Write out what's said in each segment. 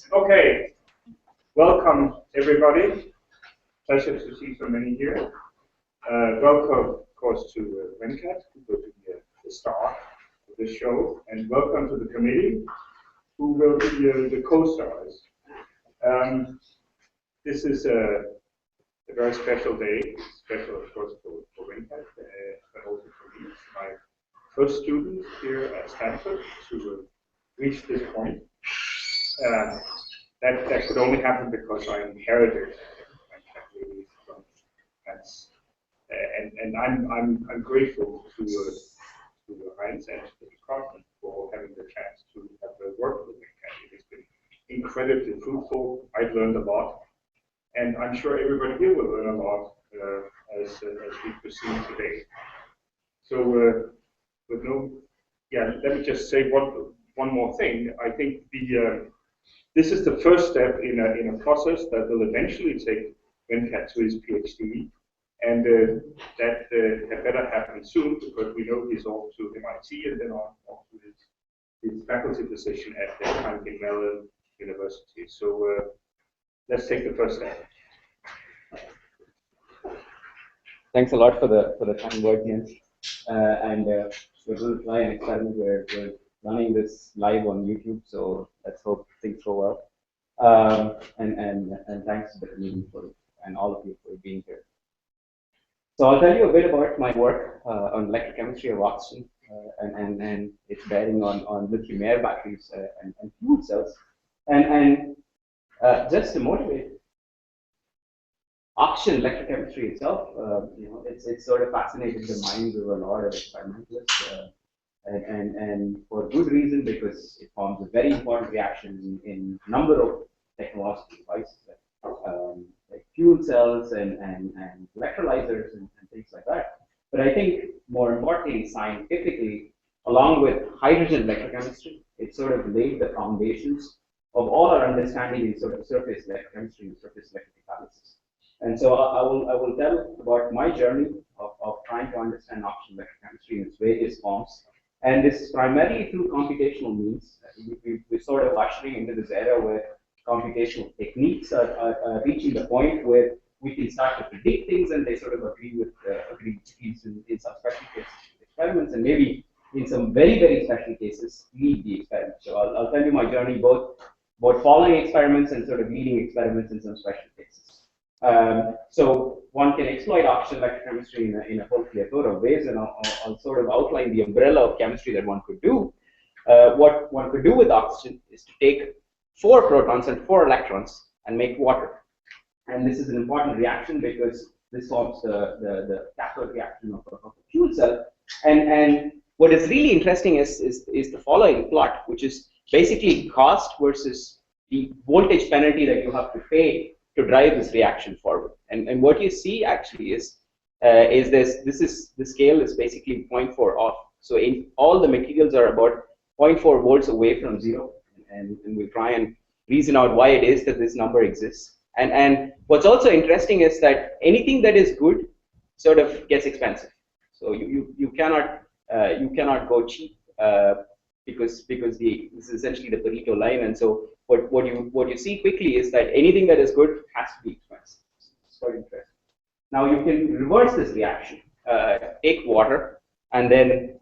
Okay, welcome everybody. Pleasure to see so many here. Welcome, of course, to Venkat, who will be the star of this show, and welcome to the committee, who will be the co-stars. This is a very special day, special, of course, for Venkat, but also for me. It's my first student here at Stanford to reach this point. That could only happen because I inherited really from France, and I'm grateful to Heinz and to the department for having the chance to have worked with Venkat. It has been incredibly fruitful. I've learned a lot, and I'm sure everybody here will learn a lot as we proceed today. So, with no, yeah, let me just say one more thing. I think this is the first step in a process that will eventually take Venkat to his PhD, and that had better happen soon because we know he's off to MIT and then on to his faculty position at the Carnegie Mellon University. So let's take the first step. Thanks a lot for the kind word, Jens. And we're going to try an experiment where we're running this live on YouTube, so let's hope things go well. And thanks to the community and all of you for being here. So I'll tell you a bit about my work on electrochemistry of oxygen and its bearing on lithium-air batteries and fuel cells. And just to motivate, oxygen electrochemistry itself, it's sort of fascinated the minds of a lot of experimentalists. And for good reason, because it forms a very important reaction in a number of technological devices, like fuel cells and electrolyzers and things like that. But I think more importantly, scientifically, along with hydrogen electrochemistry, it sort of laid the foundations of all our understanding in sort of surface electrochemistry and surface electrophysics. And so I will tell about my journey of trying to understand oxygen electrochemistry in its various forms. And this is primarily through computational means. We're sort of ushering into this era where computational techniques are reaching the point where we can start to predict things, and they sort of agree with in some special cases experiments, and maybe in some very, very special cases lead the experiment. So I'll tell you my journey both following experiments and sort of leading experiments in some special cases. So one can exploit oxygen electrochemistry in a whole plethora of ways, and I'll sort of outline the umbrella of chemistry that one could do. What one could do with oxygen is to take 4 protons and 4 electrons and make water. And this is an important reaction because this forms the cathode reaction of a fuel cell. And what is really interesting is the following plot, which is basically cost versus the voltage penalty that you have to pay to drive this reaction forward. And what you see actually is the scale is basically 0.4 off. So all the materials are about 0.4 volts away from 0. And we'll try and reason out why it is that this number exists. And what's also interesting is that anything that is good sort of gets expensive. So you cannot go cheap because this is essentially the Pareto line. And so what you see quickly is that anything that is good has to be expensive. It's quite interesting. Now you can reverse this reaction. Take water and then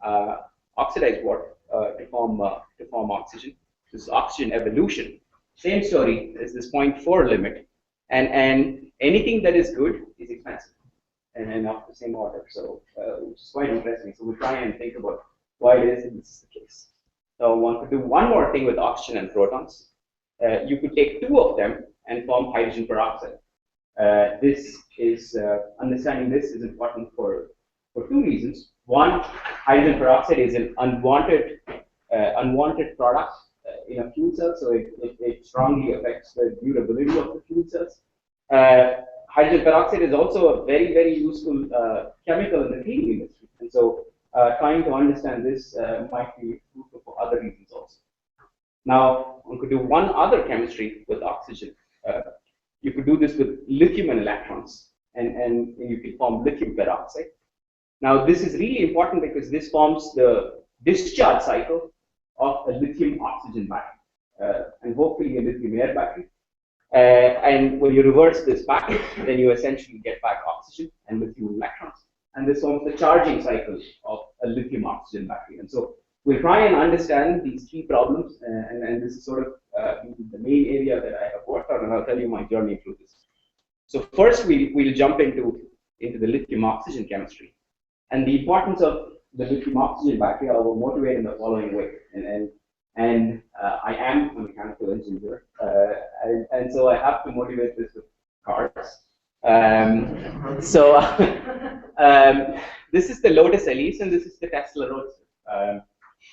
oxidize water to form oxygen. This is oxygen evolution. Same story is this 0.4 limit, and anything that is good is expensive, and of the same order. So which is quite interesting. So we'll try and think about why it is that this is the case. So one could do one more thing with oxygen and protons. You could take 2 of them and form hydrogen peroxide. Understanding this is important for 2 reasons. One, hydrogen peroxide is an unwanted product in a fuel cell, so it strongly affects the durability of the fuel cells. Hydrogen peroxide is also a very, very useful chemical in the cleaning industry, and so trying to understand this might be useful for other reasons also. Now, one could do one other chemistry with oxygen. You could do this with lithium and electrons, and you can form lithium peroxide. Now, this is really important because this forms the discharge cycle of a lithium oxygen battery. and hopefully a lithium air battery. And when you reverse this back, then you essentially get back oxygen and lithium electrons. And this forms the charging cycle of a lithium oxygen battery. And so we'll try and understand these three problems, and this is sort of the main area that I have worked on, and I'll tell you my journey through this. So first, we'll jump into the lithium oxygen chemistry. And the importance of the lithium oxygen battery I will motivate in the following way. And I am a mechanical engineer, and so I have to motivate this with cars. This is the Lotus Elise, and this is the Tesla Roadster.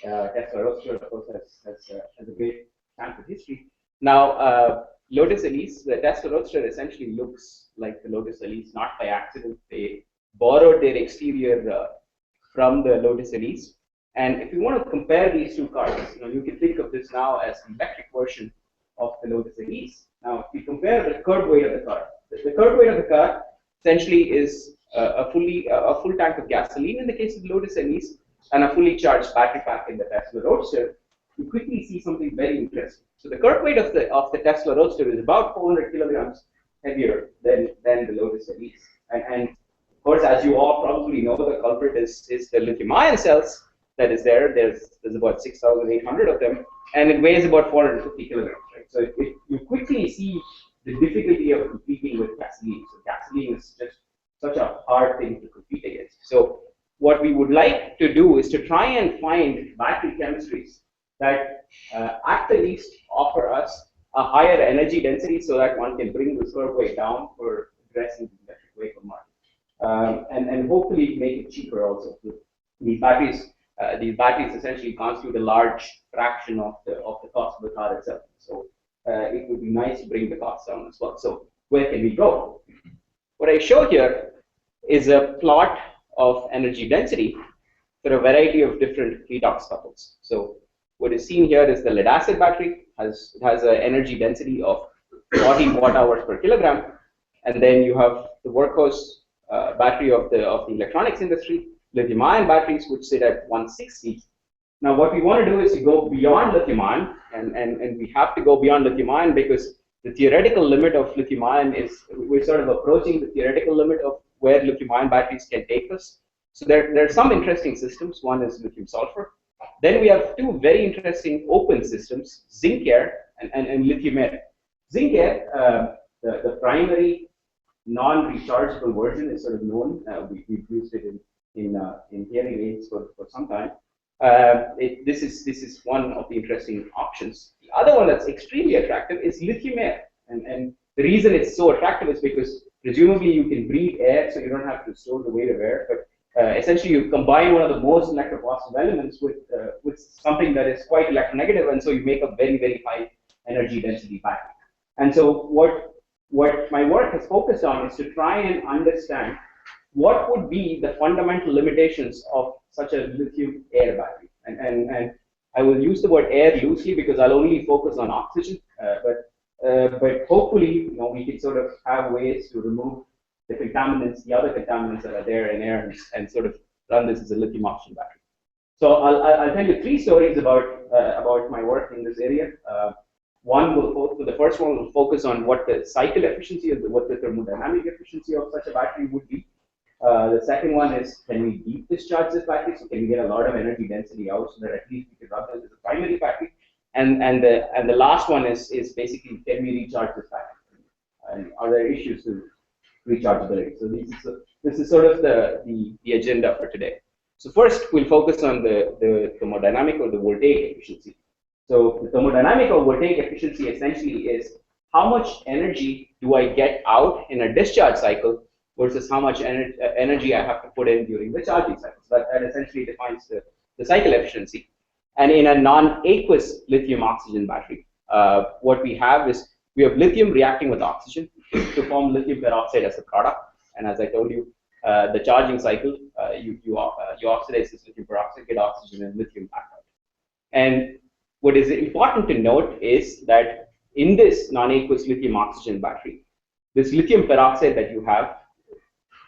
Tesla Roadster, of course, has a great standard history. Now, Lotus Elise, the Tesla Roadster essentially looks like the Lotus Elise, not by accident. They borrowed their exterior from the Lotus Elise. And if you want to compare these two cars, you can think of this now as an electric version of the Lotus Elise. Now, if you compare the curb weight of the car, the curb weight of the car essentially is a full tank of gasoline in the case of the Lotus Elise, and a fully charged battery pack in the Tesla Roadster. You quickly see something very interesting. So the curb weight of the Tesla Roadster is about 400 kilograms heavier than the Lotus Elise. And of course, as you all probably know, the culprit is the lithium-ion cells that is there. There's about 6,800 of them, and it weighs about 450 kilograms. Right? So you quickly see the difficulty of competing with gasoline. So gasoline is just such a hard thing to compete against. So what we would like to do is to try and find battery chemistries that at the least offer us a higher energy density so that one can bring the curb weight down for addressing the electric vehicle market. And hopefully make it cheaper also. These batteries essentially constitute a large fraction of the cost of the car itself. So it would be nice to bring the cost down as well. So where can we go? What I show here is a plot of energy density for a variety of different redox couples. So what is seen here is the lead acid battery has an energy density of 40 watt hours per kilogram, and then you have the workhorse battery of the electronics industry, lithium-ion batteries, which sit at 160. Now, what we want to do is to go beyond lithium-ion, and we have to go beyond lithium-ion because the theoretical limit of lithium-ion is, we're sort of approaching the theoretical limit of where lithium-ion batteries can take us. So there are some interesting systems. One is lithium-sulfur. Then we have two very interesting open systems, zinc air and lithium air. Zinc air, the primary non-rechargeable version is sort of known. We've used it in hearing aids for some time. This is one of the interesting options. The other one that's extremely attractive is lithium air. And the reason it's so attractive is because presumably you can breathe air, so you don't have to store the weight of air. But essentially, you combine one of the most electropositive elements with something that is quite electronegative, and so you make a very, very high energy density battery. And so what my work has focused on is to try and understand what would be the fundamental limitations of such a lithium air battery. And I will use the word air loosely because I'll only focus on oxygen, but hopefully, we can sort of have ways to remove the contaminants, the other contaminants that are there in air, and sort of run this as a lithium oxygen battery. So I'll tell you three stories about my work in this area. The first one will focus on what the cycle efficiency what the thermodynamic efficiency of such a battery would be. The second one is, can we deep discharge this battery? So can we get a lot of energy density out so that at least we can run this as a primary battery? And the last one is basically, can we recharge this battery? And are there issues to rechargeability? So this is sort of the agenda for today. So first, we'll focus on the thermodynamic or the voltaic efficiency. So the thermodynamic or voltaic efficiency essentially is how much energy do I get out in a discharge cycle versus how much energy I have to put in during the charging cycle. So that essentially defines the cycle efficiency. And in a non-aqueous lithium oxygen battery, what we have is we have lithium reacting with oxygen to form lithium peroxide as a product. And as I told you, the charging cycle, you oxidize this lithium peroxide, get oxygen and lithium back out. And what is important to note is that in this non-aqueous lithium oxygen battery, this lithium peroxide that you have,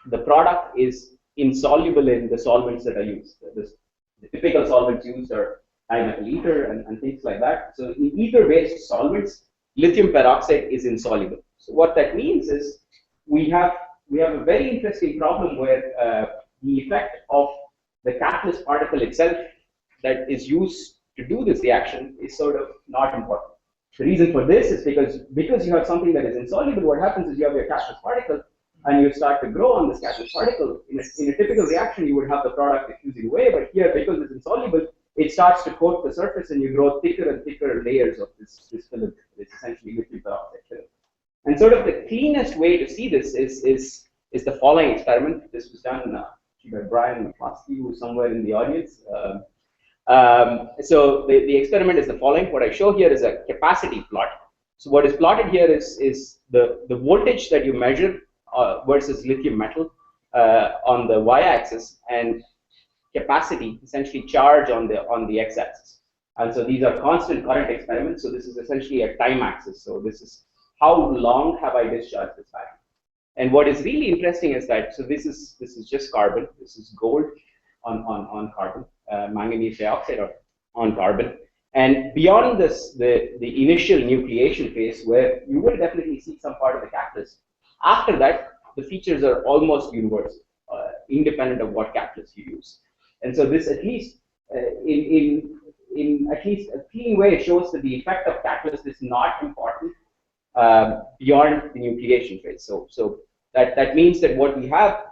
the product is insoluble in the solvents that are used. The typical solvents used are dimethyl ether and things like that. So in ether-based solvents, lithium peroxide is insoluble. So what that means is we have a very interesting problem where the effect of the catalyst particle itself that is used to do this reaction is sort of not important. The reason for this is because you have something that is insoluble, what happens is you have your catalyst particle and you start to grow on this catalyst particle. In a typical reaction, you would have the product diffusing away, but here, because it's insoluble, it starts to coat the surface and you grow thicker and thicker layers of this film. It's essentially lithium peroxide film. And sort of the cleanest way to see this is the following experiment. This was done by Brian McCloskey, who's somewhere in the audience. So the experiment is the following. What I show here is a capacity plot. So what is plotted here is the voltage that you measure versus lithium metal on the y-axis, and capacity, essentially charge on the x-axis. And so these are constant current experiments. So this is essentially a time axis. So this is how long have I discharged this battery. And what is really interesting is that, so this is just carbon. This is gold on carbon, manganese dioxide on carbon. And beyond this, the initial nucleation phase, where you will definitely see some part of the catalyst. After that, the features are almost universal, independent of what catalyst you use. And so this, at least in at least a clean way, shows that the effect of catalyst is not important beyond the nucleation phase. So that means that what we have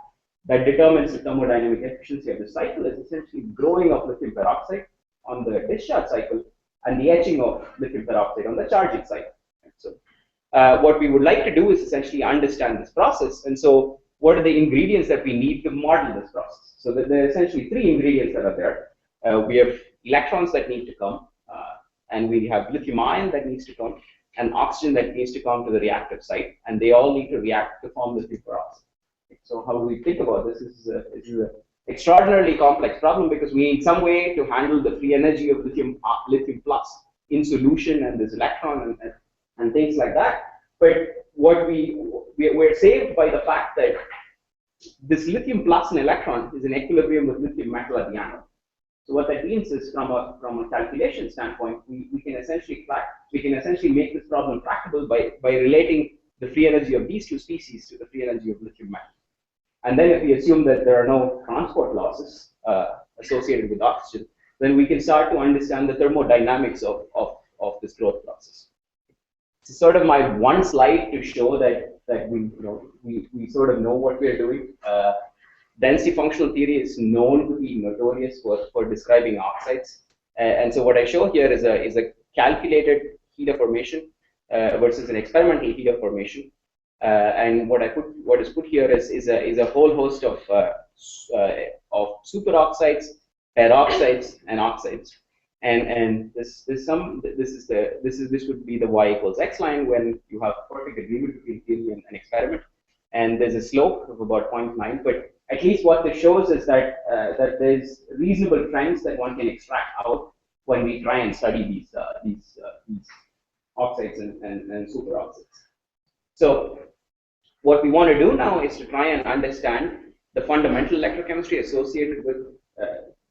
that determines the thermodynamic efficiency of the cycle is essentially growing of lithium peroxide on the discharge cycle and the etching of lithium peroxide on the charging cycle. So what we would like to do is essentially understand this process. And so what are the ingredients that we need to model this process? So there are essentially three ingredients that are there. We have electrons that need to come, and we have lithium ion that needs to come, and oxygen that needs to come to the reactive site, and they all need to react to form lithium peroxide. So how do we think about this? This is an extraordinarily complex problem because we need some way to handle the free energy of lithium plus in solution and this electron and things like that. But what we're saved by the fact that this lithium plus an electron is in equilibrium with lithium metal at the anode. So what that means is, from a calculation standpoint, we can essentially make this problem tractable by relating the free energy of these two species to the free energy of lithium metal. And then if we assume that there are no transport losses associated with oxygen, then we can start to understand the thermodynamics of this growth process. It's sort of my one slide to show that we sort of know what we're doing. Density functional theory is known to be notorious for describing oxides, and so what I show here is a calculated heat of formation versus an experimental heat of formation. And what is put here is a whole host of superoxides, peroxides, and oxides. And this would be the y equals x line when you have perfect agreement between theory and experiment. And there's a slope of about 0.9. But at least what this shows is that there's reasonable trends that one can extract out when we try and study these oxides and superoxides. So what we want to do now is to try and understand the fundamental electrochemistry associated with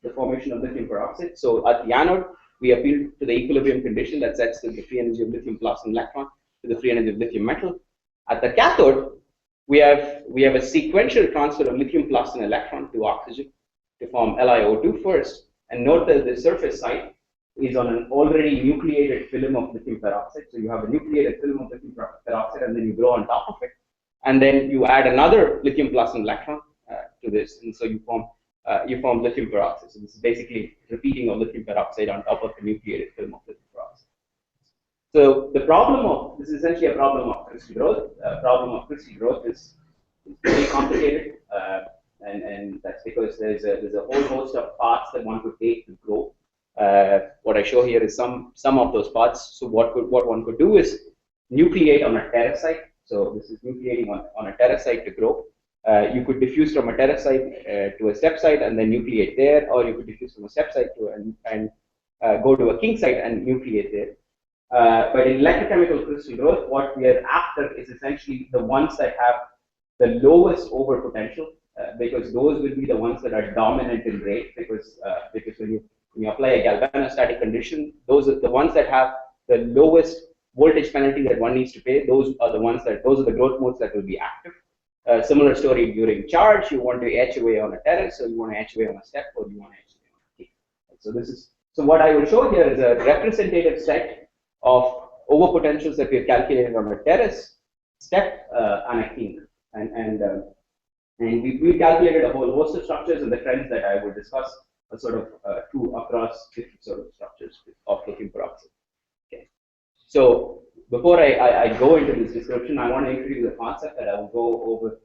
the formation of lithium peroxide. So at the anode, we appeal to the equilibrium condition that sets the free energy of lithium plus an electron to the free energy of lithium metal. At the cathode, we have a sequential transfer of lithium plus an electron to oxygen to form LiO2 first. And note that the surface site is on an already nucleated film of lithium peroxide. So you have a nucleated film of lithium peroxide, and then you grow on top of it. And then you add another lithium plus an electron to this, and so you form lithium peroxide. So this is basically repeating of lithium peroxide on top of the nucleated film of lithium peroxide. So the problem this is essentially a problem of crystal growth. Problem of crystal growth is very complicated, and that's because there's a whole host of paths that one could take to grow. What I show here is some of those paths. So what one could do is nucleate on a terrasite. So this is nucleating on a terrasite to grow. You could diffuse from a terrasite to a step site and then nucleate there, or you could diffuse from a step site to and go to a king site and nucleate there. But in electrochemical crystal growth, what we are after is essentially the ones that have the lowest overpotential, because those will be the ones that are dominant in rate. Because when you when you apply a galvanostatic condition, those are the ones that have the lowest voltage penalty that one needs to pay. Those are the growth modes that will be active. Similar story during charge. You want to etch away on a terrace, or you want to etch away on a step, or you want to etch away on a kink. So what I will show here is a representative set of overpotentials that we have calculated on a terrace, step, and a kink. And we calculated a whole host of structures, and the trends that I will discuss are sort of two across different sort of structures of lithium peroxide. Okay. So before I go into this description, I want to introduce a concept that I will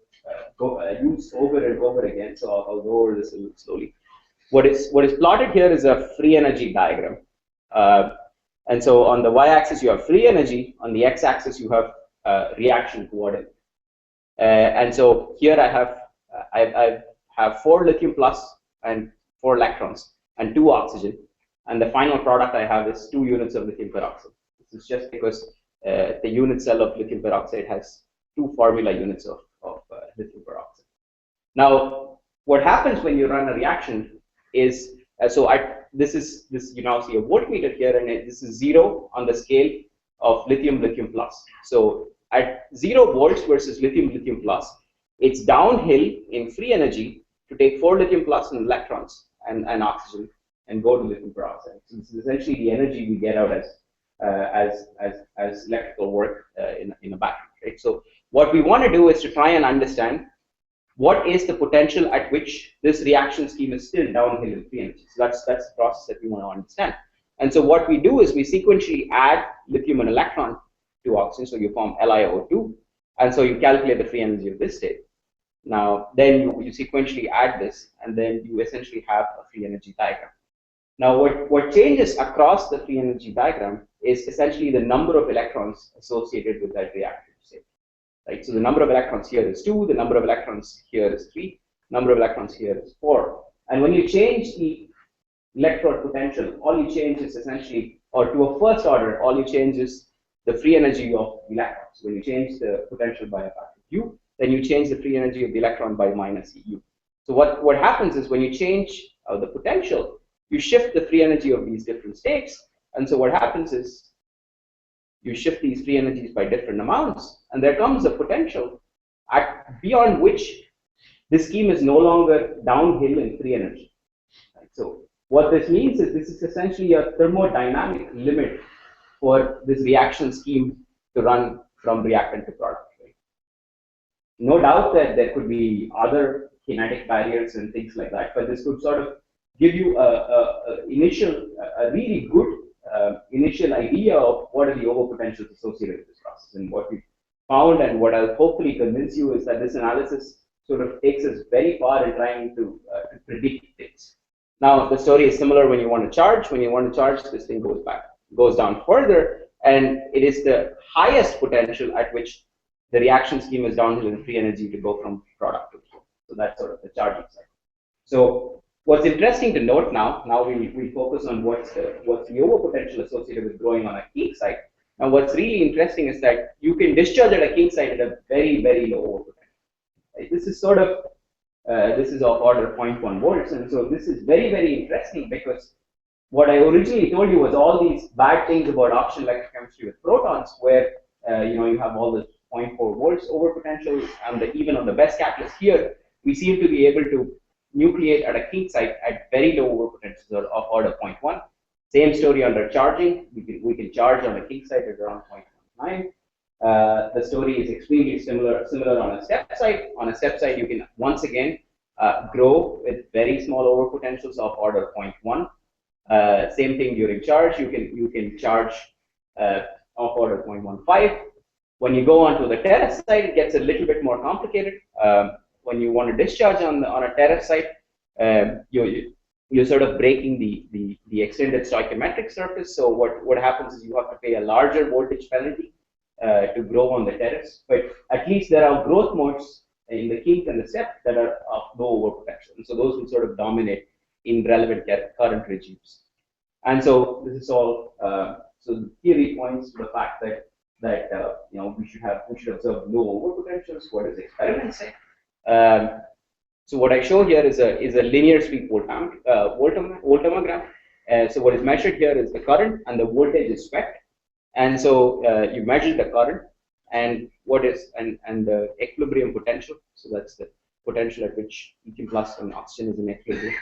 use over and over again. So I'll go over this a little slowly. What is plotted here is a free energy diagram. And so on the y-axis you have free energy, on the x-axis you have reaction coordinate. And so here I have 4 lithium plus and 4 electrons and 2 oxygen, and the final product I have is 2 units of lithium peroxide. This is just because the unit cell of lithium peroxide has 2 formula units of lithium peroxide. Now, what happens when you run a reaction is this you now see a voltmeter here, and this is 0 on the scale of lithium plus. So at 0 volts versus lithium plus, it's downhill in free energy to take 4 lithium plus and electrons and oxygen and go to lithium peroxide. So this is essentially the energy we get out as electrical work in a battery, right? So what we want to do is to try and understand what is the potential at which this reaction scheme is still downhill in free energy. So that's the process that we want to understand. And so what we do is we sequentially add lithium and electron to oxygen, so you form LiO2, and so you calculate the free energy of this state. Now, then you sequentially add this, and then you essentially have a free energy diagram. Now, what changes across the free energy diagram is essentially the number of electrons associated with that reactive state. Right? So the number of electrons here is 2, the number of electrons here is 3, number of electrons here is 4. And when you change the electrode potential, all you change is essentially, or to a first order, all you change is the free energy of the electrons. When you change the potential by a factor U, then you change the free energy of the electron by minus EU. So what happens is when you change the potential, you shift the free energy of these different states. And so what happens is you shift these free energies by different amounts, and there comes a potential beyond which this scheme is no longer downhill in free energy. Right? So what this means is this is essentially a thermodynamic limit for this reaction scheme to run from reactant to product. Right? No doubt that there could be other kinetic barriers and things like that, but this could sort of give you a really good initial idea of what are the overpotentials associated with this process. And what we found, and what I'll hopefully convince you, is that this analysis sort of takes us very far in trying to predict things. Now, the story is similar when you want to charge. When you want to charge, this thing goes down further, and it is the highest potential at which the reaction scheme is downhill in free energy to go from product to flow. So that's sort of the charging cycle. So what's interesting to note now we focus on what's the overpotential associated with growing on a kink site. Now, what's really interesting is that you can discharge at a kink site at a very, very low overpotential. Right? This is sort of this is of order 0.1 volts, and so this is very, very interesting because what I originally told you was all these bad things about oxygen electrochemistry with protons, where you have all the 0.4 volts overpotential, and even on the best catalyst here, we seem to be able to nucleate at a kink site at very low overpotentials of order 0.1. Same story under charging. We can charge on a kink site at around 0.19. The story is extremely similar on a step site. On a step site, you can once again grow with very small overpotentials of order 0.1. Same thing during charge. You can charge of order 0.15. When you go onto the terrace site, it gets a little bit more complicated. When you want to discharge on a terrace site, you're sort of breaking the extended stoichiometric surface. So what happens is you have to pay a larger voltage penalty to grow on the terrace. But at least there are growth modes in the kink and the step that are of low overpotential, and so those will sort of dominate in relevant current regimes. And so this is all. So the theory points to the fact that we should observe low overpotentials. What does the experiment say? So what I show here is a linear sweep voltammogram, So what is measured here is the current, and the voltage is spec. And so you measure the current and what is and the equilibrium potential. So that's the potential at which lithium plus and oxygen is in equilibrium.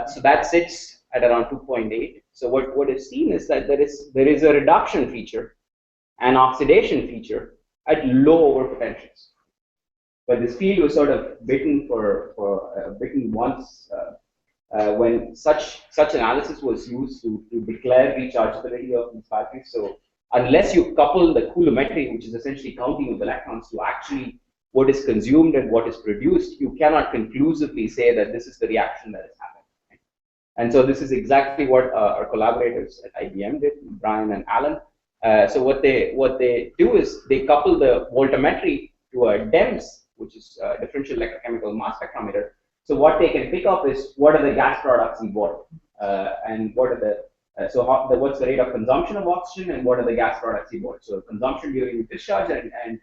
So that sits at around 2.8. So what is seen is that there is a reduction feature, an oxidation feature at low overpotentials. But this field was sort of bitten bitten once when such analysis was used to declare rechargeability of these batteries. So unless you couple the coulometry, which is essentially counting of electrons, to actually what is consumed and what is produced, you cannot conclusively say that this is the reaction that is happening. And so this is exactly what our collaborators at IBM did, Brian and Alan. So what they do is they couple the voltammetry to a DEMS, which is a differential electrochemical mass spectrometer. So what they can pick up is what are the gas products involved, and what are the what's the rate of consumption of oxygen, and what are the gas products involved. So consumption during discharge and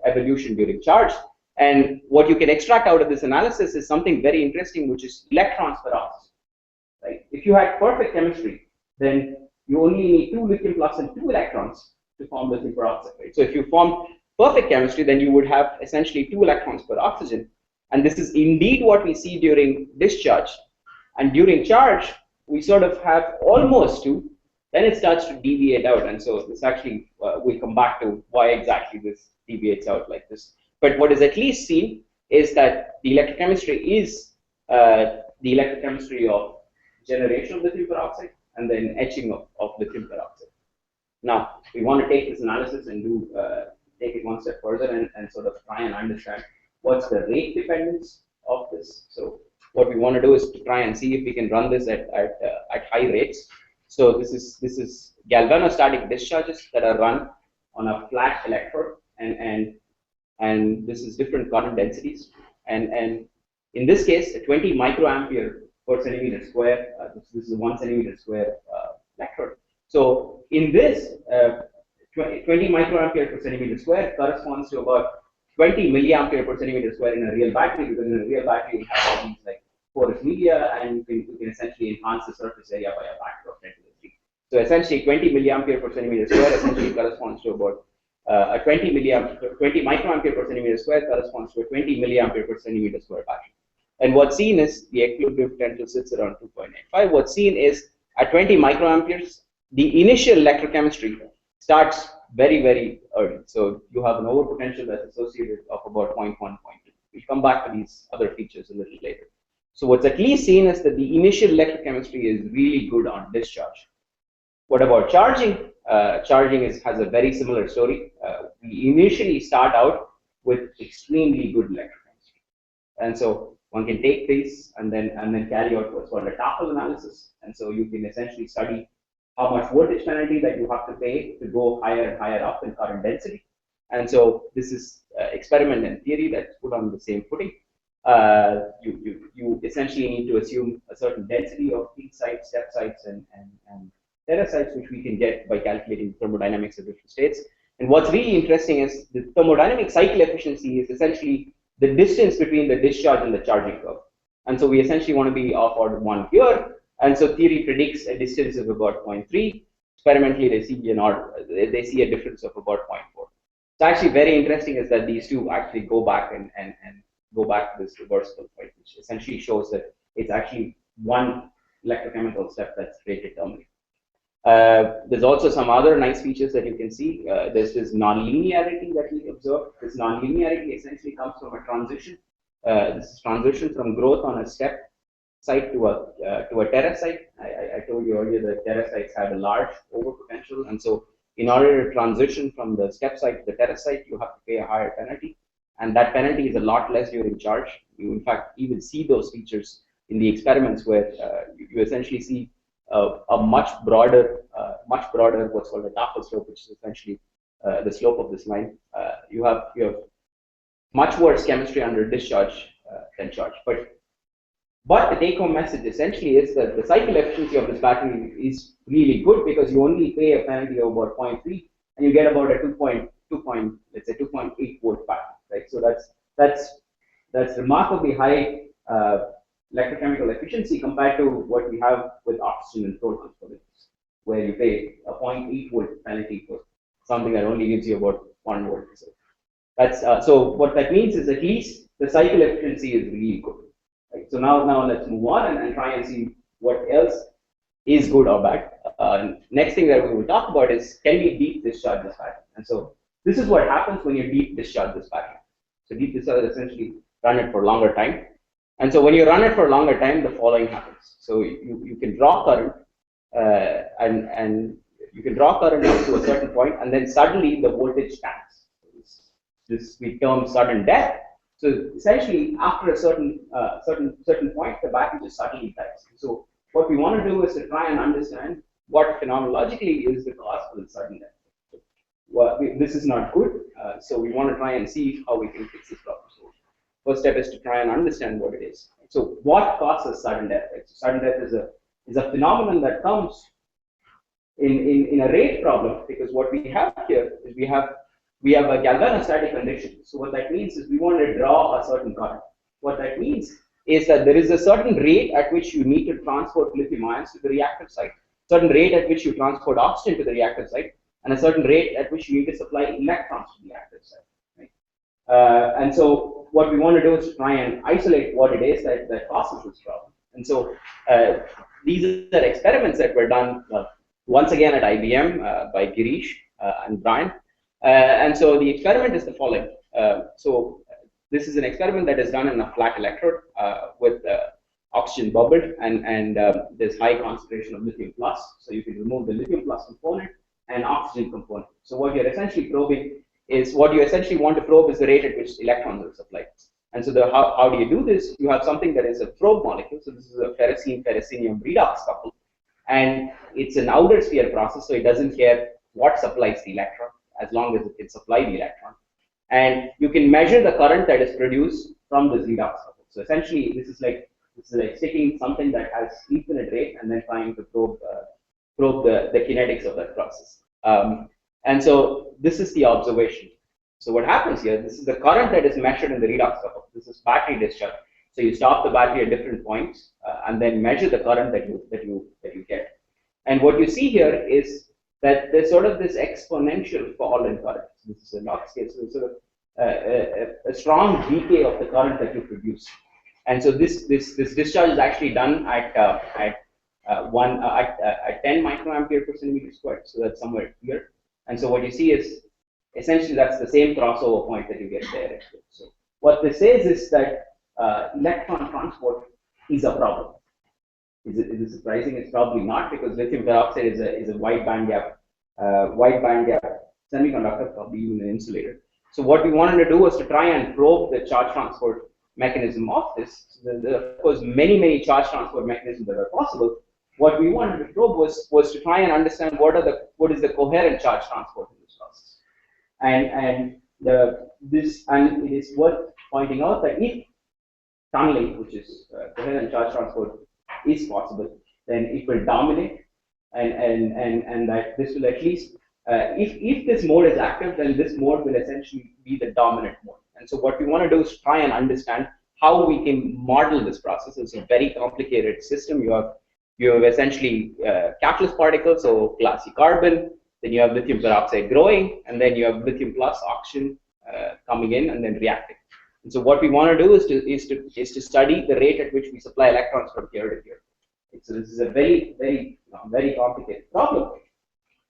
evolution during charge. And what you can extract out of this analysis is something very interesting, which is electrons per oxygen. Right? If you had perfect chemistry, then you only need 2 lithium plus and 2 electrons to form lithium peroxide. Right? So if you form perfect chemistry, then you would have essentially 2 electrons per oxygen. And this is indeed what we see during discharge. And during charge, we sort of have almost 2. Then it starts to deviate out. And so this actually, we'll come back to why exactly this deviates out like this. But what is at least seen is that the electrochemistry is the electrochemistry of generation of lithium peroxide and then etching of lithium peroxide. Now, we want to take this analysis and take it one step further and sort of try and understand what's the rate dependence of this. So what we want to do is to try and see if we can run this at high rates. So this is galvanostatic discharges that are run on a flat electrode, and this is different current densities. And in this case, a 20 microampere per centimeter square. This is 1 centimeter square electrode. So in this, 20 microampere per centimeter square corresponds to about 20 milliampere per centimeter square in a real battery, because in a real battery you have all these like porous media, and you can essentially enhance the surface area by a factor of 10 to the 3. So essentially 20 milliampere per centimeter square essentially corresponds to about a 20 microampere per centimeter square corresponds to a 20 milliampere per centimeter square battery. And what's seen is the equilibrium potential sits around 2.85. What's seen is at 20 microamperes, the initial electrochemistry starts very, very early. So you have an overpotential that's associated of about 0.1, 0.2. We'll come back to these other features a little later. So what's at least seen is that the initial electrochemistry is really good on discharge. What about charging? Charging has a very similar story. We initially start out with extremely good electrochemistry. And so one can take these and then carry out what's called a Tafel analysis. And so you can essentially study how much voltage penalty that you have to pay to go higher and higher up in current density. And so this is experiment and theory that's put on the same footing. You essentially need to assume a certain density of peak sites, step sites, and terra sites, which we can get by calculating thermodynamics of different states. And what's really interesting is the thermodynamic cycle efficiency is essentially the distance between the discharge and the charging curve. And so we essentially want to be off order 1 here. And so theory predicts a distance of about 0.3. Experimentally, they see a difference of about 0.4. So actually very interesting is that these two actually go back and go back to this reversible point, which essentially shows that it's actually one electrochemical step that's rated terminally. There's also some other nice features that you can see. There's this nonlinearity that we observe. This nonlinearity essentially comes from a transition. This is transition from growth on a step site to a terra site. I told you earlier that terra sites had a large overpotential, and so in order to transition from the step site to the terra site, you have to pay a higher penalty, and that penalty is a lot less during charge. You in fact even see those features in the experiments where you essentially see a much broader what's called a Tafel slope, which is essentially the slope of this line. You have much worse chemistry under discharge than charge. But the take-home message essentially is that the cycle efficiency of this battery is really good, because you only pay a penalty of about 0.3 and you get about a 2.8 volt battery, right? So that's remarkably high electrochemical efficiency compared to what we have with oxygen and protons, for instance, where you pay a 0.8 volt penalty for something that only gives you about 1 volt. So that's so what that means is at least the cycle efficiency is really good. Right? So now let's move on and try and see what else is good or bad. Next thing that we will talk about is, can we deep discharge this battery? And so this is what happens when you deep discharge this battery. So deep discharge essentially run it for longer time. And so when you run it for a longer time, the following happens. So you can draw current and you can draw current up to a certain point, and then suddenly the voltage tanks. This we term sudden death. So essentially, after a certain point, the battery just suddenly dies. So what we want to do is to try and understand what phenomenologically is the cause of the sudden death. Well, this is not good, so we want to try and see how we can fix this problem. So first step is to try and understand what it is. So what causes sudden death? Right? So sudden death is a phenomenon that comes in a rate problem, because what we have here is we have a galvanostatic condition. So what that means is we want to draw a certain current. What that means is that there is a certain rate at which you need to transport lithium ions to the reactive site, certain rate at which you transport oxygen to the reactive site, and a certain rate at which you need to supply electrons to the reactive site. Right? And so what we want to do is to try and isolate what it is that causes this problem. And so these are experiments that were done once again at IBM by Girish and Brian. And so the experiment is the following. So this is an experiment that is done in a flat electrode with oxygen bubbled, and there's high concentration of lithium plus. So you can remove the lithium plus component and oxygen component. So what you're essentially probing is, what you essentially want to probe is the rate at which electrons are supplied. And so how do you do this? You have something that is a probe molecule. So this is a ferrocene-ferrocenium redox couple. And it's an outer sphere process, so it doesn't care what supplies the electron, as long as it can supply the electron. And you can measure the current that is produced from this redox couple. So essentially, this is like sticking something that has infinite rate and then trying to probe the kinetics of that process. And so this is the observation. So what happens here, this is the current that is measured in the redox couple. This is battery discharge. So you stop the battery at different points and then measure the current that you get. And what you see here is that there's sort of this exponential fall in current. This is a log scale, so it's sort of a strong decay of the current that you produce. And so this discharge is actually done at 10 microampere per centimeter squared. So that's somewhere here. And so what you see is essentially that's the same crossover point that you get there. So what this says is that electron transport is a problem. Is it surprising? It's probably not, because lithium peroxide is a wide bandgap semiconductor, probably even an insulator. So what we wanted to do was to try and probe the charge transport mechanism of this. So there are, of course, many charge transport mechanisms that are possible. What we wanted to probe was to try and understand what is the coherent charge transport in this process. And it is worth pointing out that if tunneling, which is coherent charge transport, is possible, then it will dominate, and that this will at least, if this mode is active, then this mode will essentially be the dominant mode. And so what we want to do is try and understand how we can model this process. It's a very complicated system. You have essentially catalyst particles, so glassy carbon, then you have lithium peroxide growing, and then you have lithium plus oxygen coming in and then reacting. And so what we want to do is to study the rate at which we supply electrons from here to here. So this is a very complicated problem.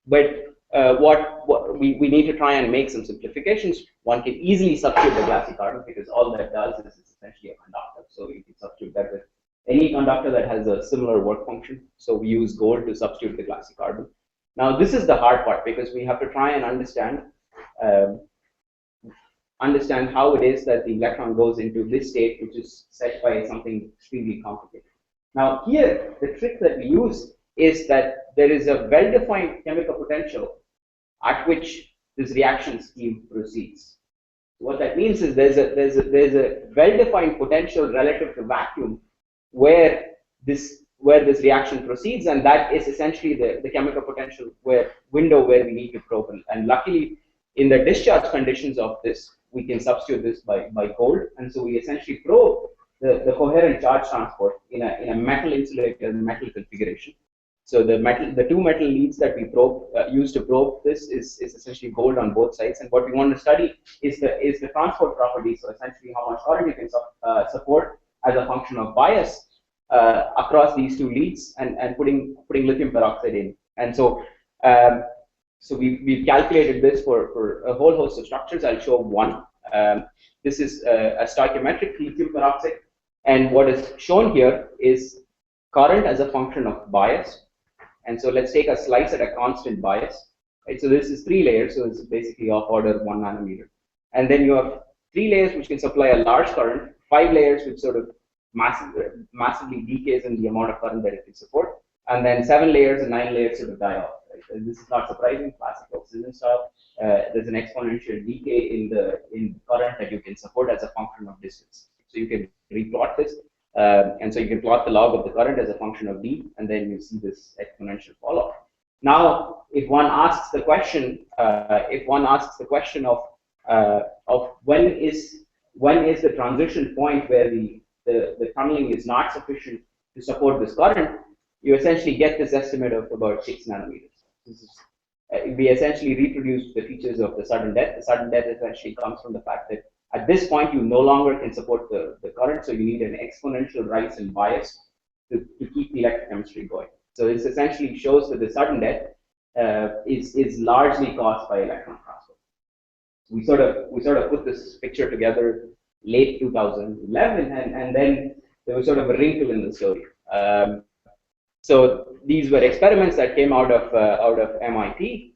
But what we need to try and make some simplifications. One can easily substitute the glassy carbon, because all that does is it's essentially a conductor. So you can substitute that with any conductor that has a similar work function. So we use gold to substitute the glassy carbon. Now this is the hard part, because we have to try and understand how it is that the electron goes into this state, which is set by something extremely complicated. Now here, the trick that we use is that there is a well-defined chemical potential at which this reaction scheme proceeds. What that means is there's a well-defined potential relative to vacuum where this reaction proceeds, and that is essentially the chemical potential window where we need to probe. And luckily, in the discharge conditions of this, we can substitute this by gold, and so we essentially probe the coherent charge transport in a metal insulated metal configuration. So the two metal leads that we use to probe this is essentially gold on both sides, and what we want to study is the transport properties. So essentially, how much current you can support as a function of bias across these two leads, and putting lithium peroxide in. And so we've calculated this for a whole host of structures. I'll show one. This is a stoichiometric lithium peroxide, and what is shown here is current as a function of bias. And so let's take a slice at a constant bias. Right? So this is 3 layers, so this is basically of order 1 nanometer. And then you have 3 layers which can supply a large current, 5 layers which sort of massively decays in the amount of current that it can support, and then 7 layers and 9 layers sort of die off. Right? So this is not surprising, classic oxygen style. There's an exponential decay in current that you can support as a function of distance. So you can replot this. And so you can plot the log of the current as a function of d, and then you see this exponential fall off. Now, if one asks the question, of when is the transition point where the tunneling is not sufficient to support this current, you essentially get this estimate of about 6 nanometers. This is, we essentially reproduced the features of the sudden death. The sudden death essentially comes from the fact that at this point, you no longer can support the current, so you need an exponential rise in bias to keep the electrochemistry going. So this essentially shows that the sudden death is largely caused by electron transfer. We sort of put this picture together late 2011, and then there was sort of a wrinkle in the story. So these were experiments that came out of MIT,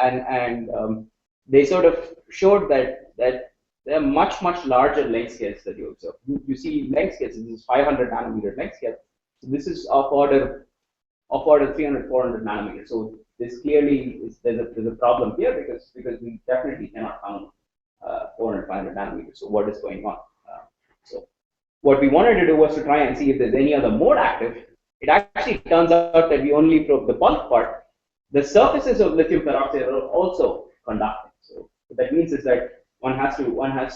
and they sort of showed that there are much larger length scales that you observe. You see length scales. This is 500 nanometer length scale. So this is of order 300, 400 nanometers. So this clearly there's a problem here because we definitely cannot count 400, 500 nanometers. So what is going on? So what we wanted to do was to try and see if there's any other mode active. It actually turns out that we only probe the bulk part. The surfaces of lithium peroxide are also conducting. So what that means is that one has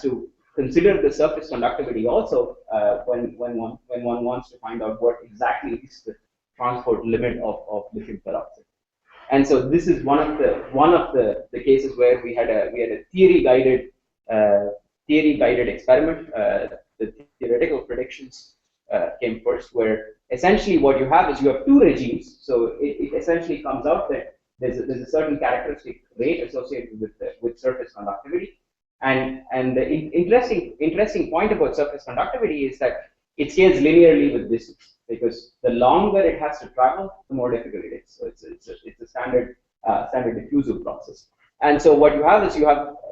to consider the surface conductivity also when one wants to find out what exactly is the transport limit of lithium peroxide. And so this is one of the cases where we had a theory guided experiment. The theoretical predictions came first, where essentially what you have is you have 2 regimes. So it essentially comes out that there's a certain characteristic rate associated with surface conductivity. And the interesting point about surface conductivity is that it scales linearly with distance, because the longer it has to travel, the more difficult it is. So it's a standard diffusive process. And so what you have is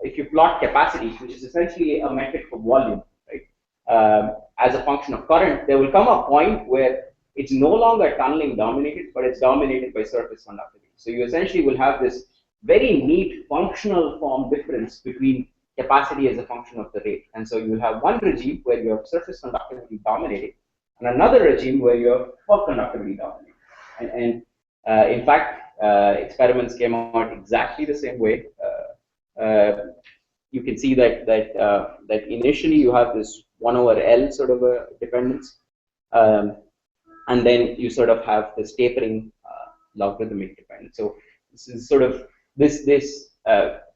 if you plot capacity, which is essentially a metric for volume, right, as a function of current, there will come a point where it's no longer tunneling dominated, but it's dominated by surface conductivity. So you essentially will have this very neat functional form difference between capacity as a function of the rate. And so you will have one regime where you have surface conductivity dominating, and another regime where you have bulk conductivity dominating. And in fact, experiments came out exactly the same way. You can see that initially you have this 1 over L sort of a dependence, and then you sort of have this tapering logarithmic dependence. So this is sort of this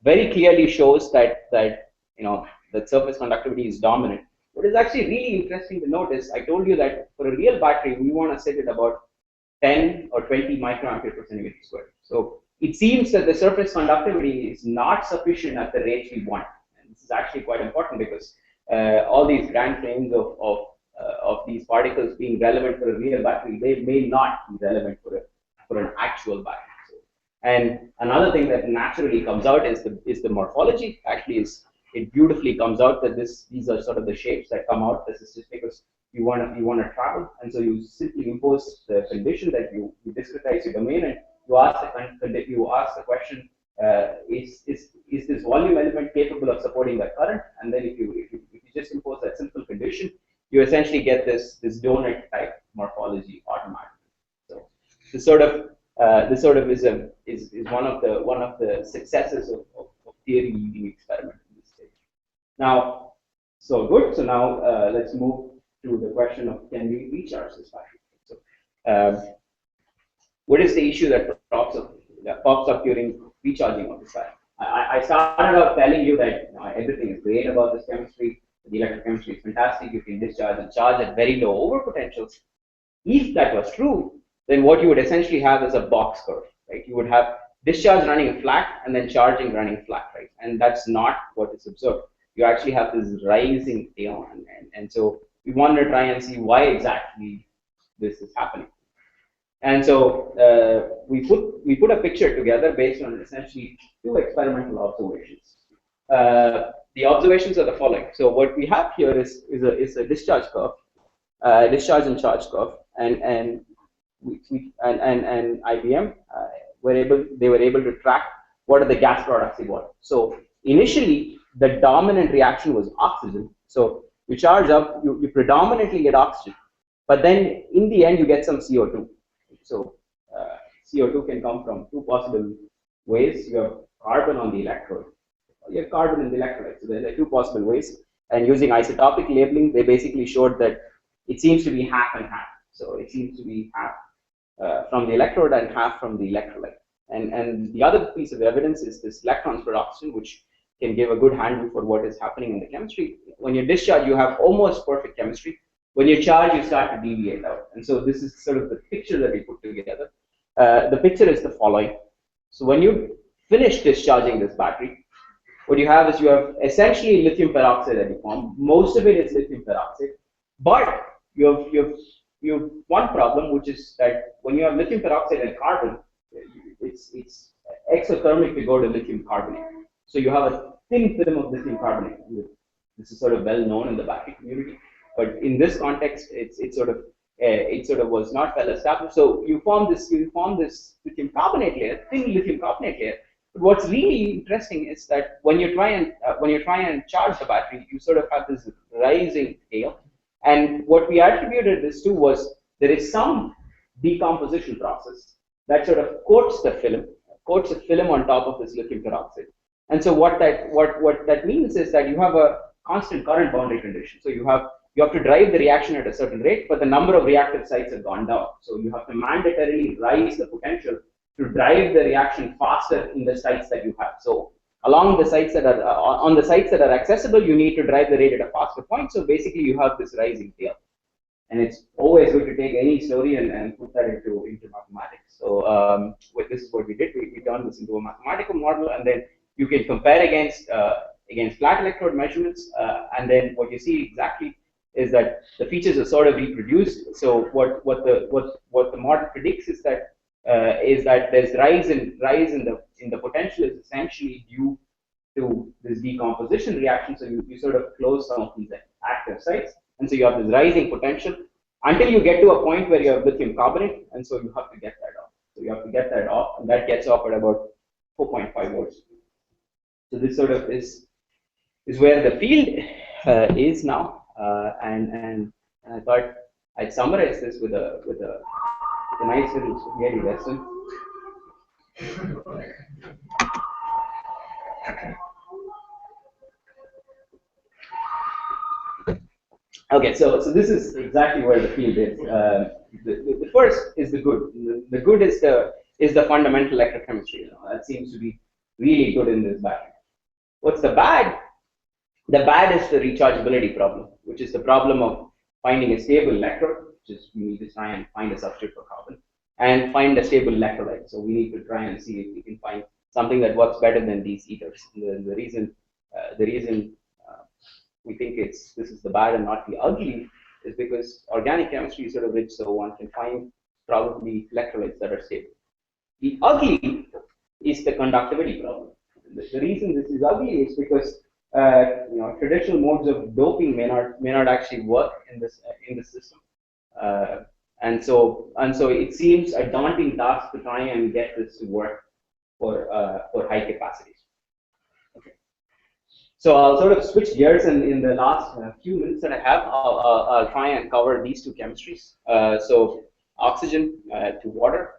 very clearly shows that surface conductivity is dominant. What is actually really interesting to note is I told you that for a real battery we want to sit at about 10 or 20 microampere per centimeter squared. So it seems that the surface conductivity is not sufficient at the rate we want. And this is actually quite important because all these grand claims of these particles being relevant for a real battery, they may not be relevant for an actual battery. And another thing that naturally comes out is the morphology. Actually, it beautifully comes out that these are sort of the shapes that come out. This is just because you want to travel, and so you simply impose the condition that you discretize your domain, and you ask the question: is this volume element capable of supporting that current? And then if you just impose that simple condition, you essentially get this donut type morphology automatically. So this sort of is one of the successes of theory leading experiment in this stage. Now, so good. So now let's move to the question of can we recharge this battery. So, what is the issue that pops up during recharging of this battery? I started out telling you that everything is great about this chemistry. The electrochemistry is fantastic. You can discharge and charge at very low overpotentials. If that was true, then what you would essentially have is a box curve, right? You would have discharge running flat and then charging running flat, right? And that's not what is observed. You actually have this rising tail, and so we want to try and see why exactly this is happening. And so we put a picture together based on essentially two experimental observations. The observations are the following. So what we have here is a discharge curve, discharge and charge curve, and IBM they were able to track what are the gas products evolved. So initially the dominant reaction was oxygen. So you charge up, you predominantly get oxygen, but then in the end you get some CO2. So CO2 can come from two possible ways. You have carbon on the electrode. You have carbon in the electrolyte. So there are two possible ways. And using isotopic labeling, they basically showed that it seems to be half and half. So it seems to be half from the electrode and half from the electrolyte. And the other piece of evidence is this electrons per oxygen, which can give a good handle for what is happening in the chemistry. When you discharge, you have almost perfect chemistry. When you charge, you start to deviate out. And so this is sort of the picture that we put together. The picture is the following. So when you finish discharging this battery, what you have is you have essentially lithium peroxide that you form. Most of it is lithium peroxide. But you have one problem, which is that when you have lithium peroxide and carbon, it's exothermic to go to lithium carbonate. So you have a thin film of lithium carbonate. This is sort of well known in the battery community. But in this context, it sort of was not well established. So you form this lithium carbonate layer, thin lithium carbonate layer. But what's really interesting is that when you try and charge the battery, you sort of have this rising tail. And what we attributed this to was there is some decomposition process that sort of coats the film on top of this lithium peroxide. And so what that means is that you have a constant current boundary condition. So you have to drive the reaction at a certain rate, but the number of reactive sites have gone down. So you have to mandatorily rise the potential to drive the reaction faster in the sites that you have. So along the sites that are on the sites that are accessible, you need to drive the rate at a faster point. So basically, you have this rising tail, and it's always good to take any story and put that into mathematics. So this is what we did. We turned this into a mathematical model, and then you can compare against flat electrode measurements, and then what you see exactly is that the features are sort of reproduced. So what the model predicts is that there's rise in the potential is essentially due to this decomposition reaction. So you sort of close some of these active sites, and so you have this rising potential until you get to a point where you have lithium carbonate, and so you have to get that off. So you have to get that off, and that gets off at about 4.5 volts. So this sort of is where the field is now. And I thought I'd summarize this with a nice little spaghetti lesson. Okay, so this is exactly where the field is. The first is the good. The good is the fundamental electrochemistry. That seems to be really good in this battery. What's the bad? The bad is the rechargeability problem, which is the problem of finding a stable electrode, which is we need to try and find a substitute for carbon, and find a stable electrolyte. So we need to try and see if we can find something that works better than these ethers. The reason we think this is the bad and not the ugly is because organic chemistry is sort of rich, so one can find probably electrolytes that are stable. The ugly is the conductivity problem. The reason this is ugly is because traditional modes of doping may not actually work in this system, and so it seems a daunting task to try and get this to work for high capacities. Okay, so I'll sort of switch gears, and in the last few minutes that I have, I'll try and cover these two chemistries. So oxygen to water.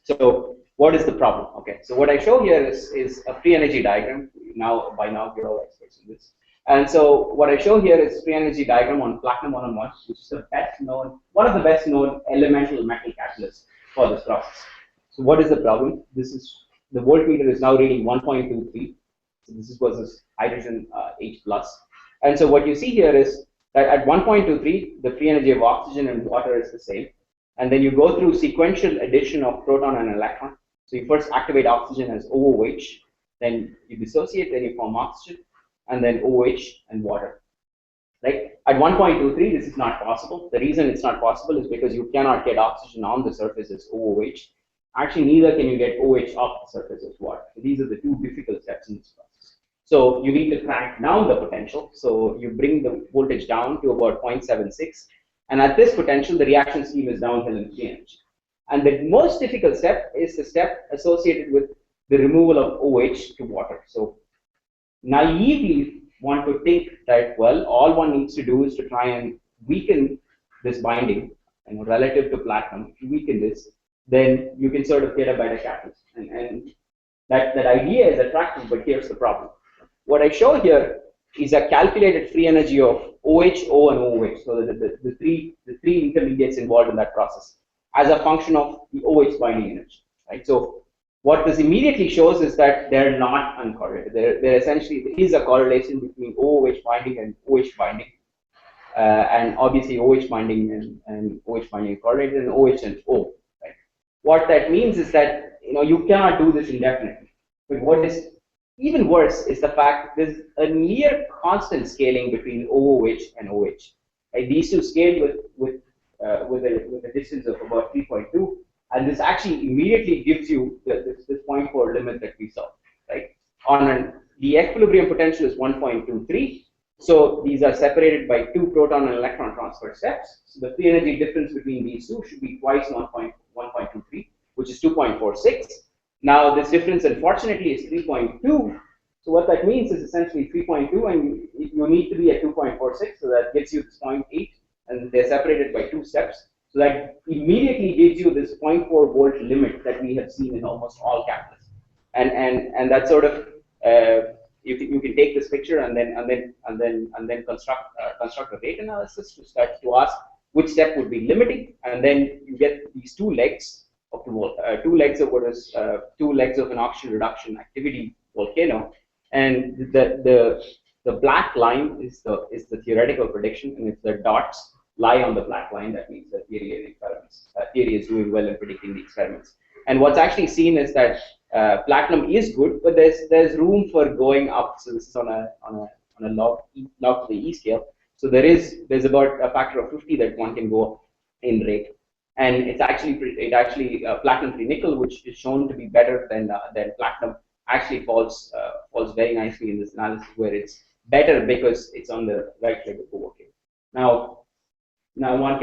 So what is the problem? Okay, so what I show here is a free energy diagram. By now you're all experts in this. And so what I show here is free energy diagram on platinum 1-on-1, which is the best known, one of the best known elemental metal catalysts for this process. So what is the problem? This is, the voltmeter is now reading 1.23. So this is versus hydrogen H plus. And so what you see here is that at 1.23, the free energy of oxygen and water is the same. And then you go through sequential addition of proton and electron. So you first activate oxygen as OOH, then you dissociate, then you form oxygen, and then OH and water. Right? At 1.23, this is not possible. The reason it's not possible is because you cannot get oxygen on the surface as OOH. Actually, neither can you get OH off the surface as water. So these are the two difficult steps in this process. So you need to crank down the potential. So you bring the voltage down to about 0.76. And at this potential, the reaction scheme is downhill in free energy. And the most difficult step is the step associated with the removal of OH to water. So naively want to think that, well, all one needs to do is to try and weaken this binding, relative to platinum. If you weaken this, then you can sort of get a better catalyst. And that idea is attractive, but here's the problem. What I show here is a calculated free energy of OH, O, and OH. So the three intermediates involved in that process as a function of the OH binding energy. Right? So what this immediately shows is that they're not uncorrelated. They're essentially, there is a correlation between OOH binding and OH binding. And obviously OH binding and OH binding correlated, and OH and O. Right? What that means is that you cannot do this indefinitely. But what is even worse is the fact there's a near constant scaling between OOH and OH. Right? These two scale with a distance of about 3.2. And this actually immediately gives you this 0.4 limit that we saw, right? The equilibrium potential is 1.23. So these are separated by 2 proton and electron transfer steps. So the free energy difference between these two should be twice 1.23, which is 2.46. Now this difference, unfortunately, is 3.2. So what that means is essentially 3.2, and you need to be at 2.46. So that gets you this 0.8, and they're separated by 2 steps. So that immediately gives you this 0.4 volt limit that we have seen in almost all catalysts, and that sort of you can take this picture and then construct a rate analysis to ask which step would be limiting, and then you get these two legs of the two legs of an oxygen reduction activity volcano, and the black line is the theoretical prediction, and if the dots lie on the black line, that means the theory is doing well in predicting the experiments. And what's actually seen is that platinum is good, but there's room for going up. So this is on a log to the E scale. So there's about a factor of 50 that one can go in rate, and it's actually platinum free nickel, which is shown to be better than platinum, actually falls very nicely in this analysis, where it's better because it's on the right leg of the volcano. Now one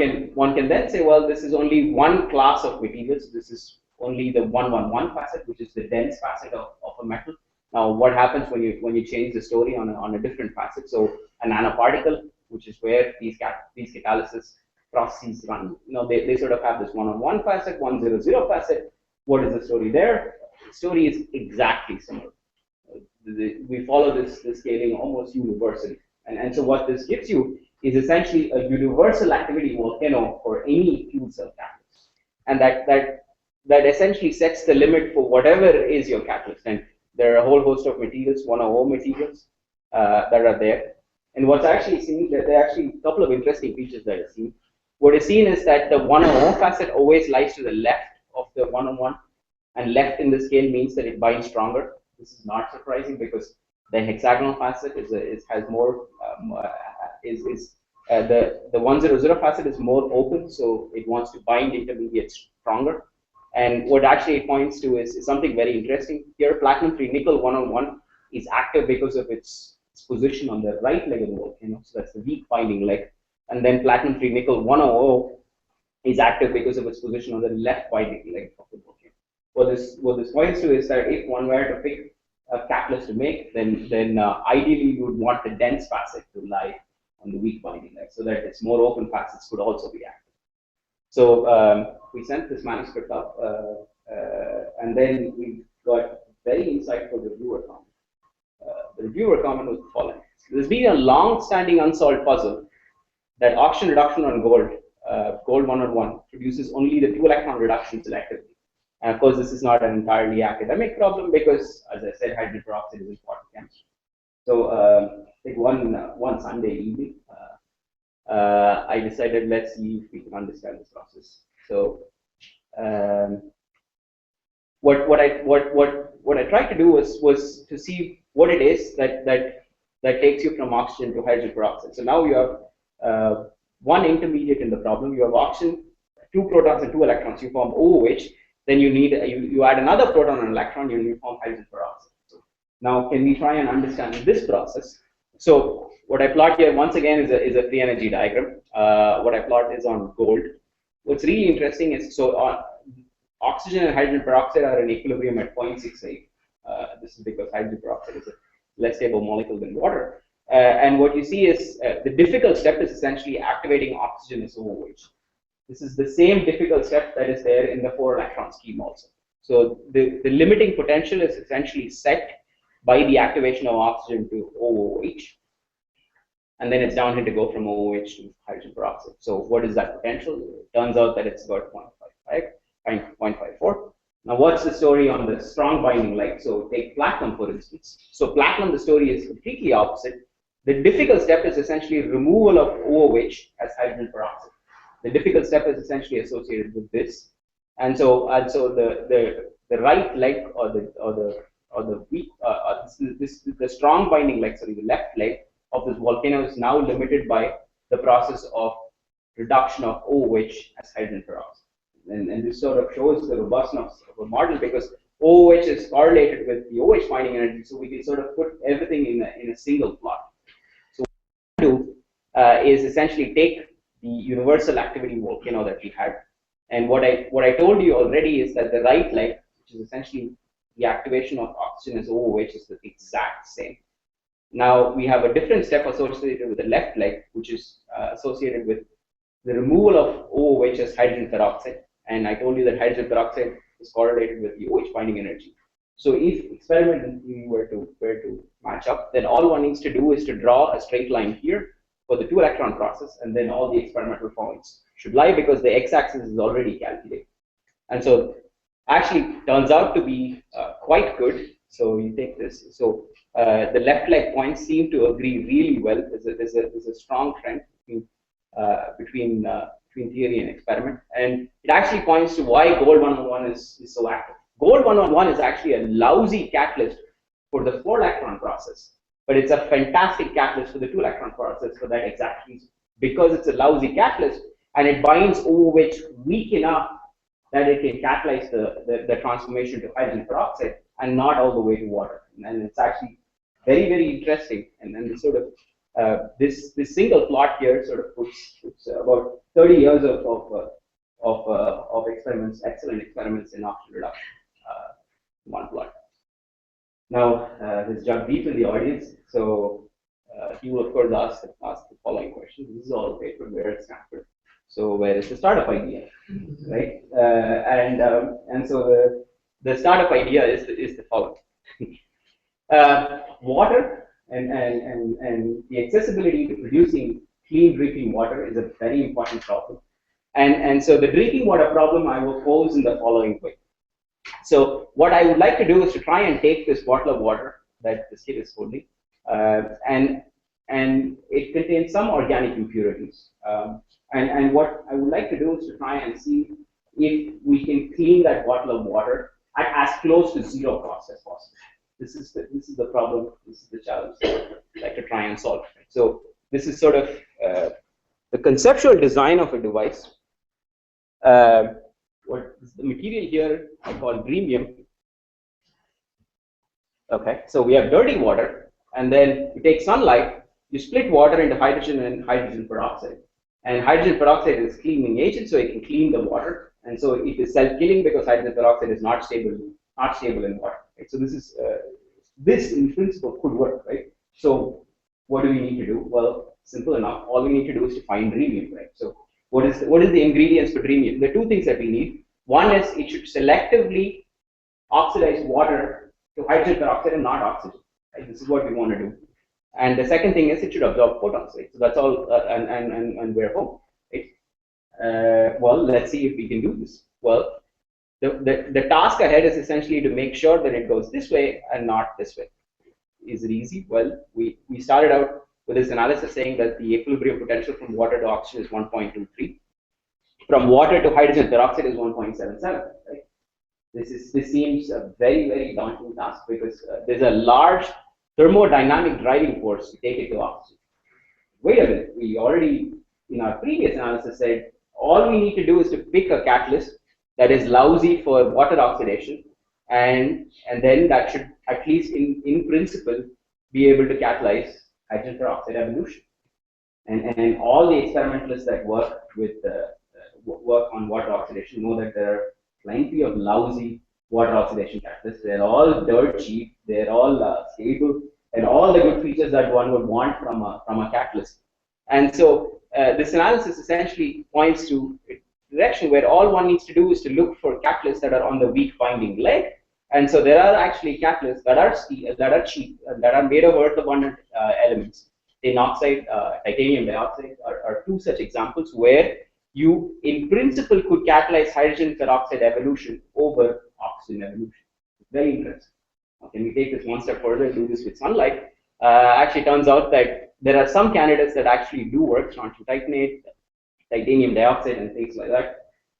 can then say, well, this is only one class of materials. This is only the 111 facet, which is the dense facet of a metal. Now, what happens when you change the story on a different facet? So a nanoparticle, which is where these catalysis processes run. They sort of have this 111 facet, 100 facet. What is the story there? The story is exactly similar. We follow this scaling almost universally, and so what this gives you is essentially a universal activity volcano for any fuel cell catalyst, and that essentially sets the limit for whatever is your catalyst. And there are a whole host of materials, 100 materials that are there. And what's actually seen, there are actually a couple of interesting features that are seen. What is seen is that the 100 facet always lies to the left of the 101, and left in the scale means that it binds stronger. This is not surprising because the hexagonal facet has more the 100 facet is more open, so it wants to bind intermediates stronger. And what actually it points to is something very interesting. Here, platinum free nickel 101 is active because of its position on the right leg of the volcano, so that's the weak binding leg. And then platinum free nickel 100 is active because of its position on the left binding leg of the volcano. What this points to is that if one were to pick a catalyst to make, then ideally you would want the dense facet to lie on the weak binding leg, so that its more open facets could also be active. So we sent this manuscript up, and then we got very insightful reviewer comment. the reviewer comment was the following. There's been a long-standing unsolved puzzle that oxygen reduction on gold, gold 101, produces only the 2-electron reduction selectively. And of course, this is not an entirely academic problem because, as I said, hydrogen peroxide is important chemistry. So I think one Sunday evening, I decided let's see if we can understand this process. So what I tried to do was to see what it is that takes you from oxygen to hydrogen peroxide. So now you have one intermediate in the problem. You have oxygen, 2 protons and 2 electrons. You form OOH. Then you need you add another proton and electron. You form hydrogen peroxide. So now can we try and understand this process? So what I plot here once again is a free energy diagram. What I plot is on gold. What's really interesting is oxygen and hydrogen peroxide are in equilibrium at 0.68. This is because hydrogen peroxide is a less stable molecule than water. And what you see is the difficult step is essentially activating oxygen as OOH. This is the same difficult step that is there in the 4-electron scheme also. So the limiting potential is essentially set by the activation of oxygen to OOH. And then it's downhill to go from OOH to hydrogen peroxide. So what is that potential? It turns out that it's about 0.54. Now what's the story on the strong binding like? So take platinum for instance. So platinum, the story is completely opposite. The difficult step is essentially removal of OOH as hydrogen peroxide. The difficult step is essentially associated with this. And so the right leg or the weak the strong binding leg, sorry, the left leg of this volcano is now limited by the process of reduction of OOH as hydrogen peroxide. And this sort of shows the robustness of a model because OOH is correlated with the OH binding energy, so we can sort of put everything in a single plot. So what we do is essentially take the universal activity volcano that we had, and what I told you already is that the right leg, which is essentially the activation of oxygen as OOH, is the exact same. Now we have a different step associated with the left leg, which is associated with the removal of OOH as hydrogen peroxide. And I told you that hydrogen peroxide is correlated with the OH binding energy. So if experimentally were to match up, then all one needs to do is to draw a straight line here for the 2-electron process, and then all the experimental points should lie because the x-axis is already calculated. And so actually turns out to be quite good. So you take this. So the left leg points seem to agree really well. There's a strong trend between theory and experiment, and it actually points to why gold 101 is so active. Gold 101 is actually a lousy catalyst for the 4-electron process, but it's a fantastic catalyst for the 2-electron process for that exact reason. Because it's a lousy catalyst and it binds OOH weak enough that it can catalyze the transformation to hydrogen peroxide and not all the way to water. And it's actually very, very interesting. And then sort of this single plot here sort of puts about 30 years of experiments, excellent experiments in oxygen reduction, one plot. Now, there's Jug Deep in the audience, so he will of course ask the following question. This is all paper where at Stanford. So where is the startup idea, right? And so the startup idea is the following: water and the accessibility to producing clean drinking water is a very important problem. And so the drinking water problem I will pose in the following way. So what I would like to do is to try and take this bottle of water that this kid is holding, and it contains some organic impurities. And what I would like to do is to try and see if we can clean that bottle of water at as close to zero cost as possible. This is the problem. This is the challenge that I'd like to try and solve. So this is sort of the conceptual design of a device. What is the material here I call rhenium. Okay, so we have dirty water, and then you take sunlight, you split water into hydrogen and hydrogen peroxide. And hydrogen peroxide is cleaning agent, so it can clean the water. And so it is self-killing because hydrogen peroxide is not stable in water. Right? So this in principle could work, right? So what do we need to do? Well, simple enough. All we need to do is to find rhenium, right? So what is the ingredients for rhenium? The two things that we need. One is it should selectively oxidize water to hydrogen peroxide and not oxygen. Right? This is what we want to do. And the second thing is it should absorb photons, right? So that's all, and we're home, right? Well, let's see if we can do this. Well, the task ahead is essentially to make sure that it goes this way and not this way. Is it easy? Well, we started out with this analysis saying that the equilibrium potential from water to oxygen is 1.23. From water to hydrogen peroxide is 1.77, right? This seems a very daunting task because there's a large thermodynamic driving force to take it to oxygen. Wait a minute, we already in our previous analysis said all we need to do is to pick a catalyst that is lousy for water oxidation, and then that should at least in principle be able to catalyze hydrogen peroxide evolution. And all the experimentalists that work on water oxidation know that there are plenty of lousy water oxidation catalysts. They're all dirt cheap. They're all stable, and all the good features that one would want from a catalyst. And so this analysis essentially points to a direction where all one needs to do is to look for catalysts that are on the weak binding leg. And so there are actually catalysts that are cheap, that are made of earth-abundant elements. Tin oxide, titanium dioxide are two such examples where you, in principle, could catalyze hydrogen peroxide evolution over oxygen evolution. It's very interesting. Now, can we take this one step further and do this with sunlight? Actually, turns out that there are some candidates that actually do work, strontium titanate, titanium dioxide, and things like that.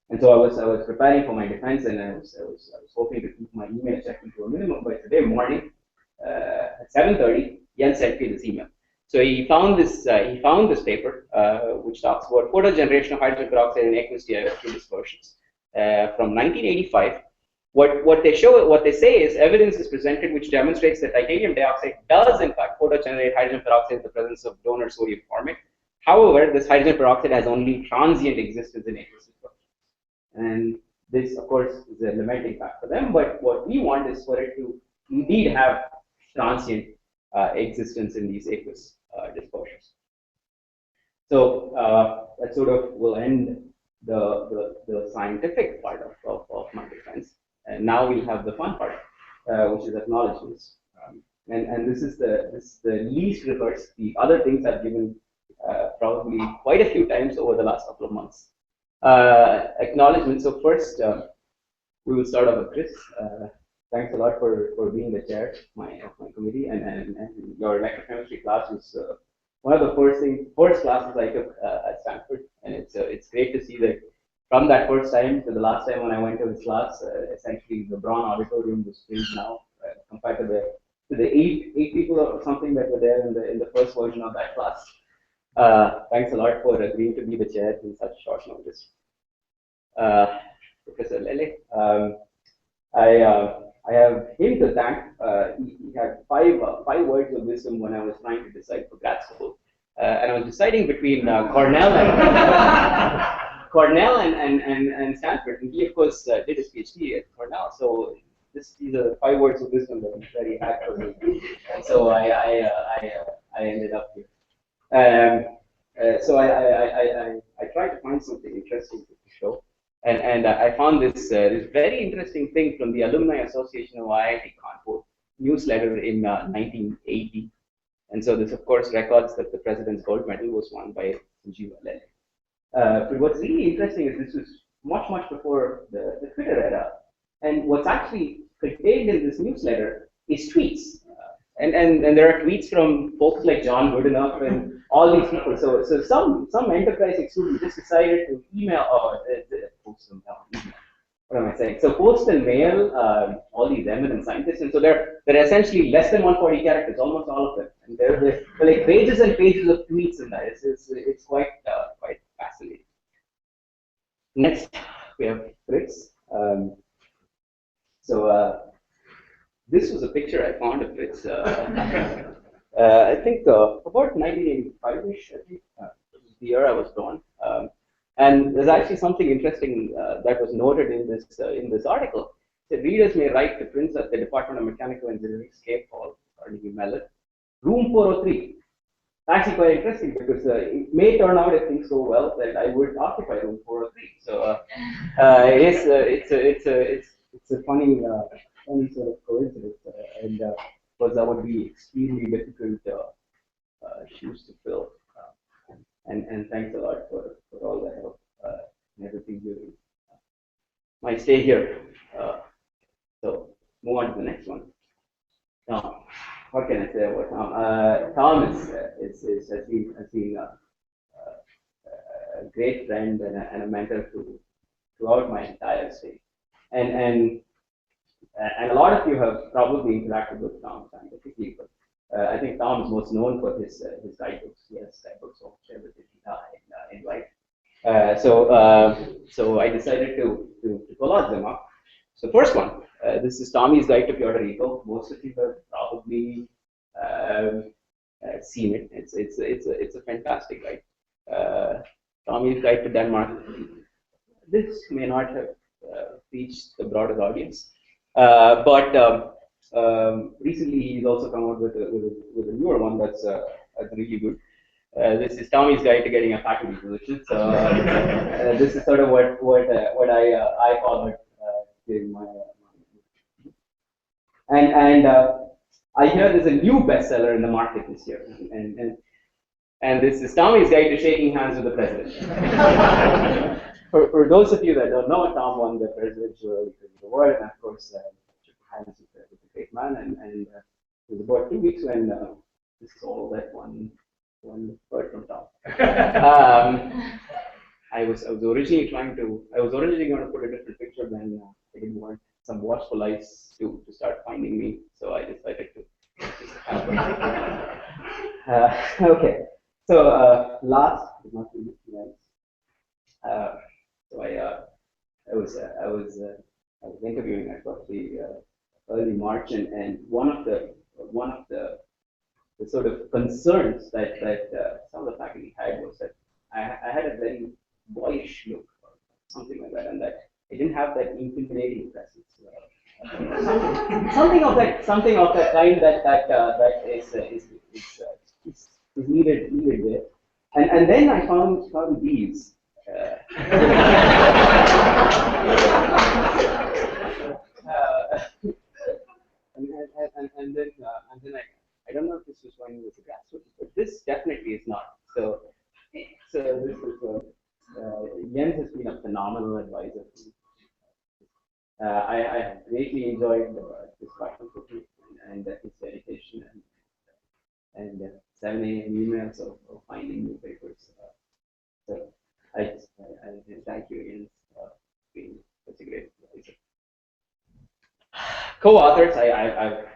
And so I was preparing for my defense, and I was hoping to keep my email checking to a minimum. But today morning at 7:30, Jens sent me this email. So he found this paper which talks about photogeneration of hydrogen peroxide in aqueous TiO2 dispersions from 1985. What they say is evidence is presented which demonstrates that titanium dioxide does in fact photogenerate hydrogen peroxide in the presence of donor sodium formate. However, this hydrogen peroxide has only transient existence in aqueous dispersions, and this, of course, is a limiting factor for them. But what we want is for it to indeed have transient existence in these aqueous dispersions. So that sort of will end the scientific part of my defense, and now we'll have the fun part, which is acknowledgements. And this is the least rehearsed. The other things I've given probably quite a few times over the last couple of months. Acknowledgements. So first, we will start off with Chris. Thanks a lot for being the chair of my committee, and your electrochemistry class was one of the first classes I took at Stanford, and it's great to see that from that first time to the last time when I went to his class, essentially the Braun auditorium was filled now compared to the eight people or something that were there in the first version of that class. Thanks a lot for agreeing to be the chair in such short notice. Professor Lele, I have him to thank. He had five words of wisdom when I was trying to decide for grad school, and I was deciding between Cornell and Stanford, and he of course did his PhD at Cornell. So these are 5 words of wisdom that I'm very happy for me. And so I ended up here. So I tried to find something interesting to show. And I found this very interesting thing from the Alumni Association of IIT Kanpur newsletter in 1980. And so this, of course, records that the President's Gold Medal was won by Sanjeeva Lele. But what's really interesting is this was much before the Twitter era. And what's actually contained in this newsletter is tweets. And there are tweets from folks like John Goodenough and all these people. So some enterprise student just decided to email or post them down. What am I saying? So post and mail all these eminent scientists, and so they're essentially less than 140 characters, almost all of them. And they're like pages and pages of tweets in that. It's quite fascinating. Next we have Fritz. This was a picture I found of Fritz. I think about 1985-ish. I think the year I was born. And there's actually something interesting that was noted in this article. The readers may write to Prince at the Department of Mechanical Engineering, Cape Hall, Carnegie Mellon, room 403. Actually, quite interesting because it may turn out if things go well that I would occupy room 403. So it's a funny sort of coincidence. course, that would be extremely difficult shoes to fill. And thanks a lot for all the help and everything during my stay here. So move on to the next one. Tom, what can I say about Tom? Tom has been a great friend and a mentor throughout my entire stay. And a lot of you have probably interacted with Tom scientifically, but I think Tom is most known for his guidebooks. He has guidebooks of everything in life. So I decided to collage them up. So first one, this is Tommy's Guide to Puerto Rico. Most of you have probably seen it. It's a fantastic guide. Tommy's Guide to Denmark. This may not have reached the broader audience, but recently he's also come out with a newer one that's really good. This is Tommy's Guide to Getting a Faculty Position. So this is sort of what I followed during my and I hear there's a new bestseller in the market this year, and this is Tommy's Guide to Shaking Hands with the President. For those of you that don't know, Tom won the Presidential Award, and of course, shook hands with a great man. And it was about 2 weeks when this is all that one word from Tom. I was originally going to put a different picture, then I didn't want some watchful eyes to start finding me, so I decided to. Okay, so last but not least, so I was interviewing at roughly early March, and one of the sort of concerns that some of the faculty had was that I had a very boyish look or something like that, and that I didn't have that intimidating presence. Something of that kind that is needed there. And then I found these. And then I don't know if this was when it was a grassroots, but this definitely is not. So this is Jens has been a phenomenal advisor. I have greatly enjoyed this discussion with him and his dedication and 7 a.m. emails of finding new papers. So I thank you again for being such a great advisor. Co-authors, I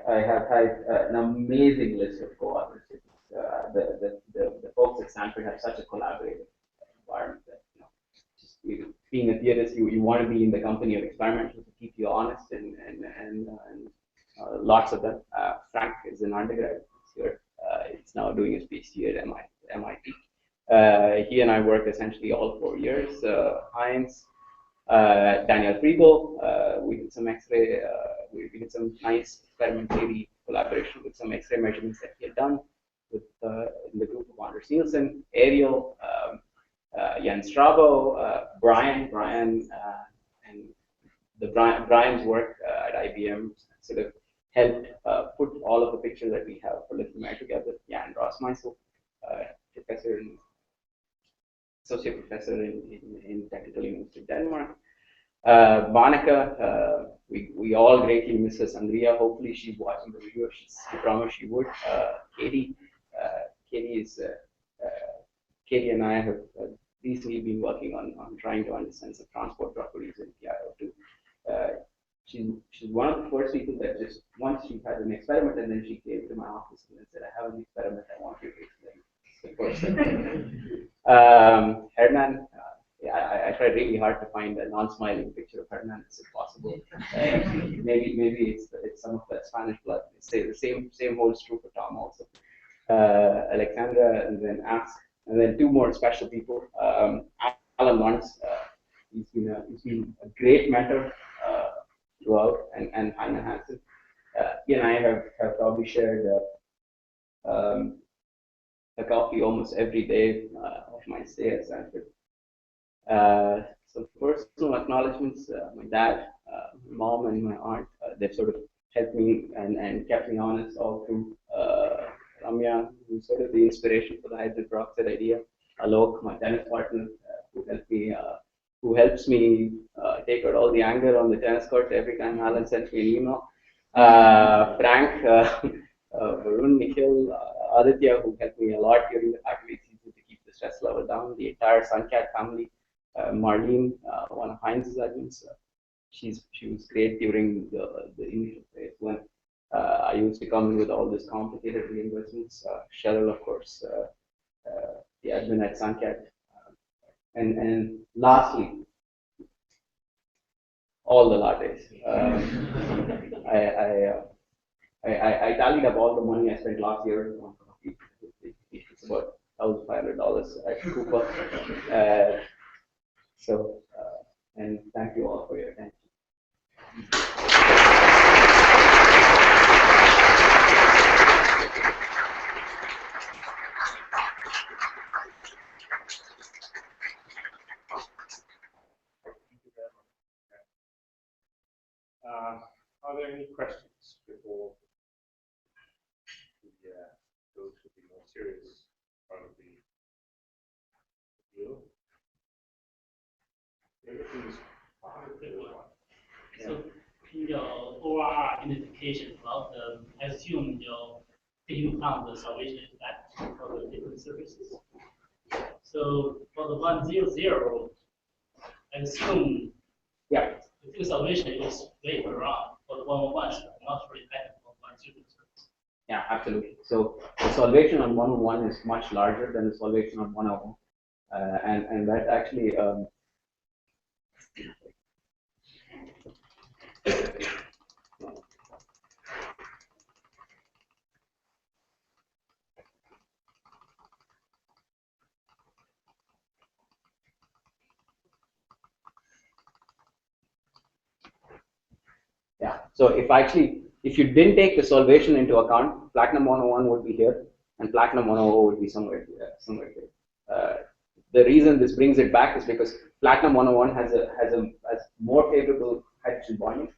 have had an amazing list of co-authors. The folks at Stanford have such a collaborative environment that just being a theorist, you want to be in the company of experimenters to keep you honest and lots of them. Frank is an undergrad here. He's now doing his PhD at MIT. He and I work essentially all 4 years. Heinz, Daniel Friedel, we did some X-ray. We did some nice experimentary collaboration with some X-ray measurements that he had done with in the group of Anders Nielsen, Ariel, Jens Strabo, Brian, and Brian's work at IBM sort of helped put all of the pictures that we have for lithium together. Jan Rosmeisel, associate professor in Technical University of Denmark. Monica, we all greatly miss us. Andrea, hopefully she's watching the video. She promised she would. Katie and I have recently been working on trying to understand some transport properties in PiO2. She's one of the first people that just once she had an experiment and then she came to my office and said, I have an experiment I want you to explain. It's the first thing. Hernan, I tried really hard to find a non-smiling picture of Hernan. It's impossible. Maybe it's some of that Spanish blood. The same holds true for Tom also. Alexandra, and then Ask, and then 2 more special people. Alan Muntz, he's been a great mentor throughout, and Heine Hansen. He and I have probably shared a coffee almost every day of my stay at Stanford. Some personal acknowledgements. My dad, my mom, and my aunt, they've sort of helped me and kept me honest all through. Ramya, who's sort of the inspiration for the hydrogen peroxide idea. Alok, my tennis partner, who helps me take out all the anger on the tennis court every time Alan sends me an email. Frank, Varun, Nikhil, Aditya, who helped me a lot during the faculty season to keep the stress level down. The entire Suncat family. Marlene, one of Heinz's admins, she was great during the initial phase when I used to come in with all this complicated reimbursements. Cheryl, of course, the admin at Suncat, and lastly, all the lattes. I tallied up all the money I spent last year on coffee. It's about $1,500 at Cooper. And thank you all for your attention. Are there any questions before we go to the more serious part of the deal? So in your ORR identification about I assume you're taking account the salvation effect for the different services. So for the 100, I assume the salvation is way around for the 111, not really effective for 100. Yeah, absolutely. So the salvation on 101 is much larger than the salvation on 101, and that actually. Yeah, so if you didn't take the solvation into account, platinum 101 would be here, and platinum 100 would be somewhere here. The reason this brings it back is because platinum 101 has more favorable hydrogen bonding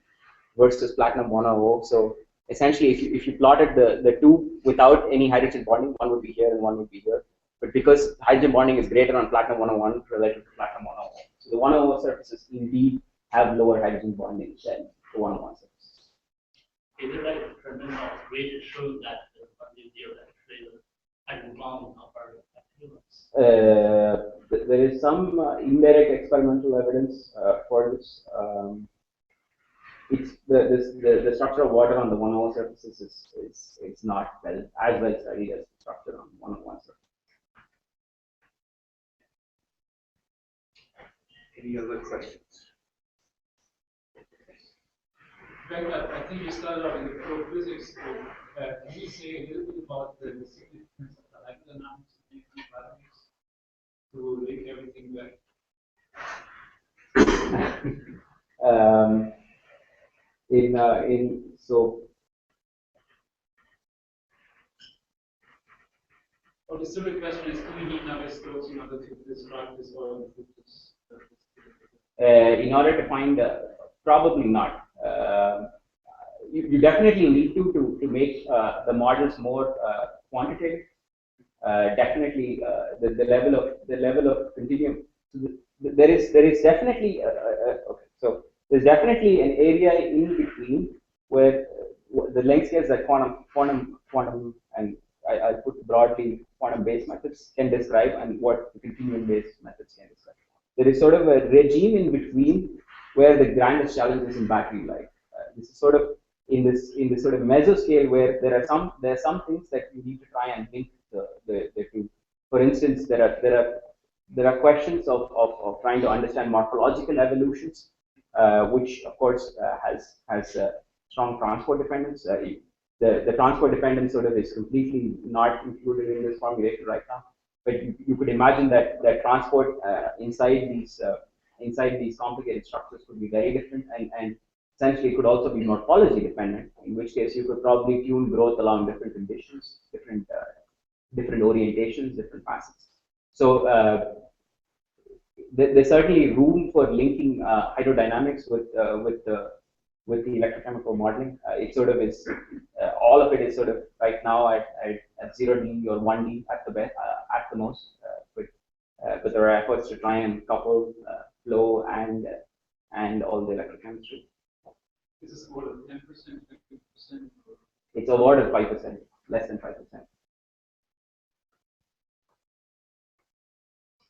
versus platinum 100. So essentially, if you plotted the two without any hydrogen bonding, one would be here and one would be here. But because hydrogen bonding is greater on platinum 101 relative to platinum 100, so the 100 surfaces indeed have lower hydrogen bonding than the 101 surfaces. Is it like a terminal rate showing that the 100 actually the hydrogen bonding of our there is some indirect experimental evidence for this. It's the structure of water on the 100 surfaces is not as well studied as the structure on 101 surfaces. Any other questions? I think you started off in the core physics. Can you say a little bit about the significance of the hydrodynamics of these two parameters to link everything back? Or the simple question is, do we need Navier-Stokes in order to describe this or improve this? In order to find, probably not. You definitely need to make the models more quantitative. Definitely, the level of continuum. So there is definitely okay. So there's definitely an area in between where the length scales that quantum, and I put broadly quantum-based methods can describe, and what the continuum-based methods can describe. There is sort of a regime in between where the grandest challenge is in battery life. This is sort of in this sort of mesoscale where there are some things that you need to try and link the two. For instance, there are questions of trying to understand morphological evolutions, which of course has strong transport dependence. The transport dependence sort of is completely not included in this formulation right now. But you could imagine that transport inside these complicated structures could be very different, and essentially could also be morphology dependent. In which case, you could probably tune growth along different conditions, different orientations, different facets. So there's certainly room for linking hydrodynamics with with the electrochemical modeling. It sort of is, all of it is sort of right now at 0D or 1D at the best, at the most. But there are efforts to try and couple flow and all the electrochemistry. Is this more than 10%, 50%? It's a lot of 5%, less than 5%.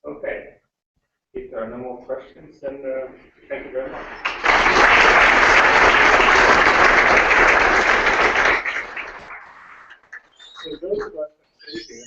Okay. If there are no more questions, then thank you very much. So those who are participating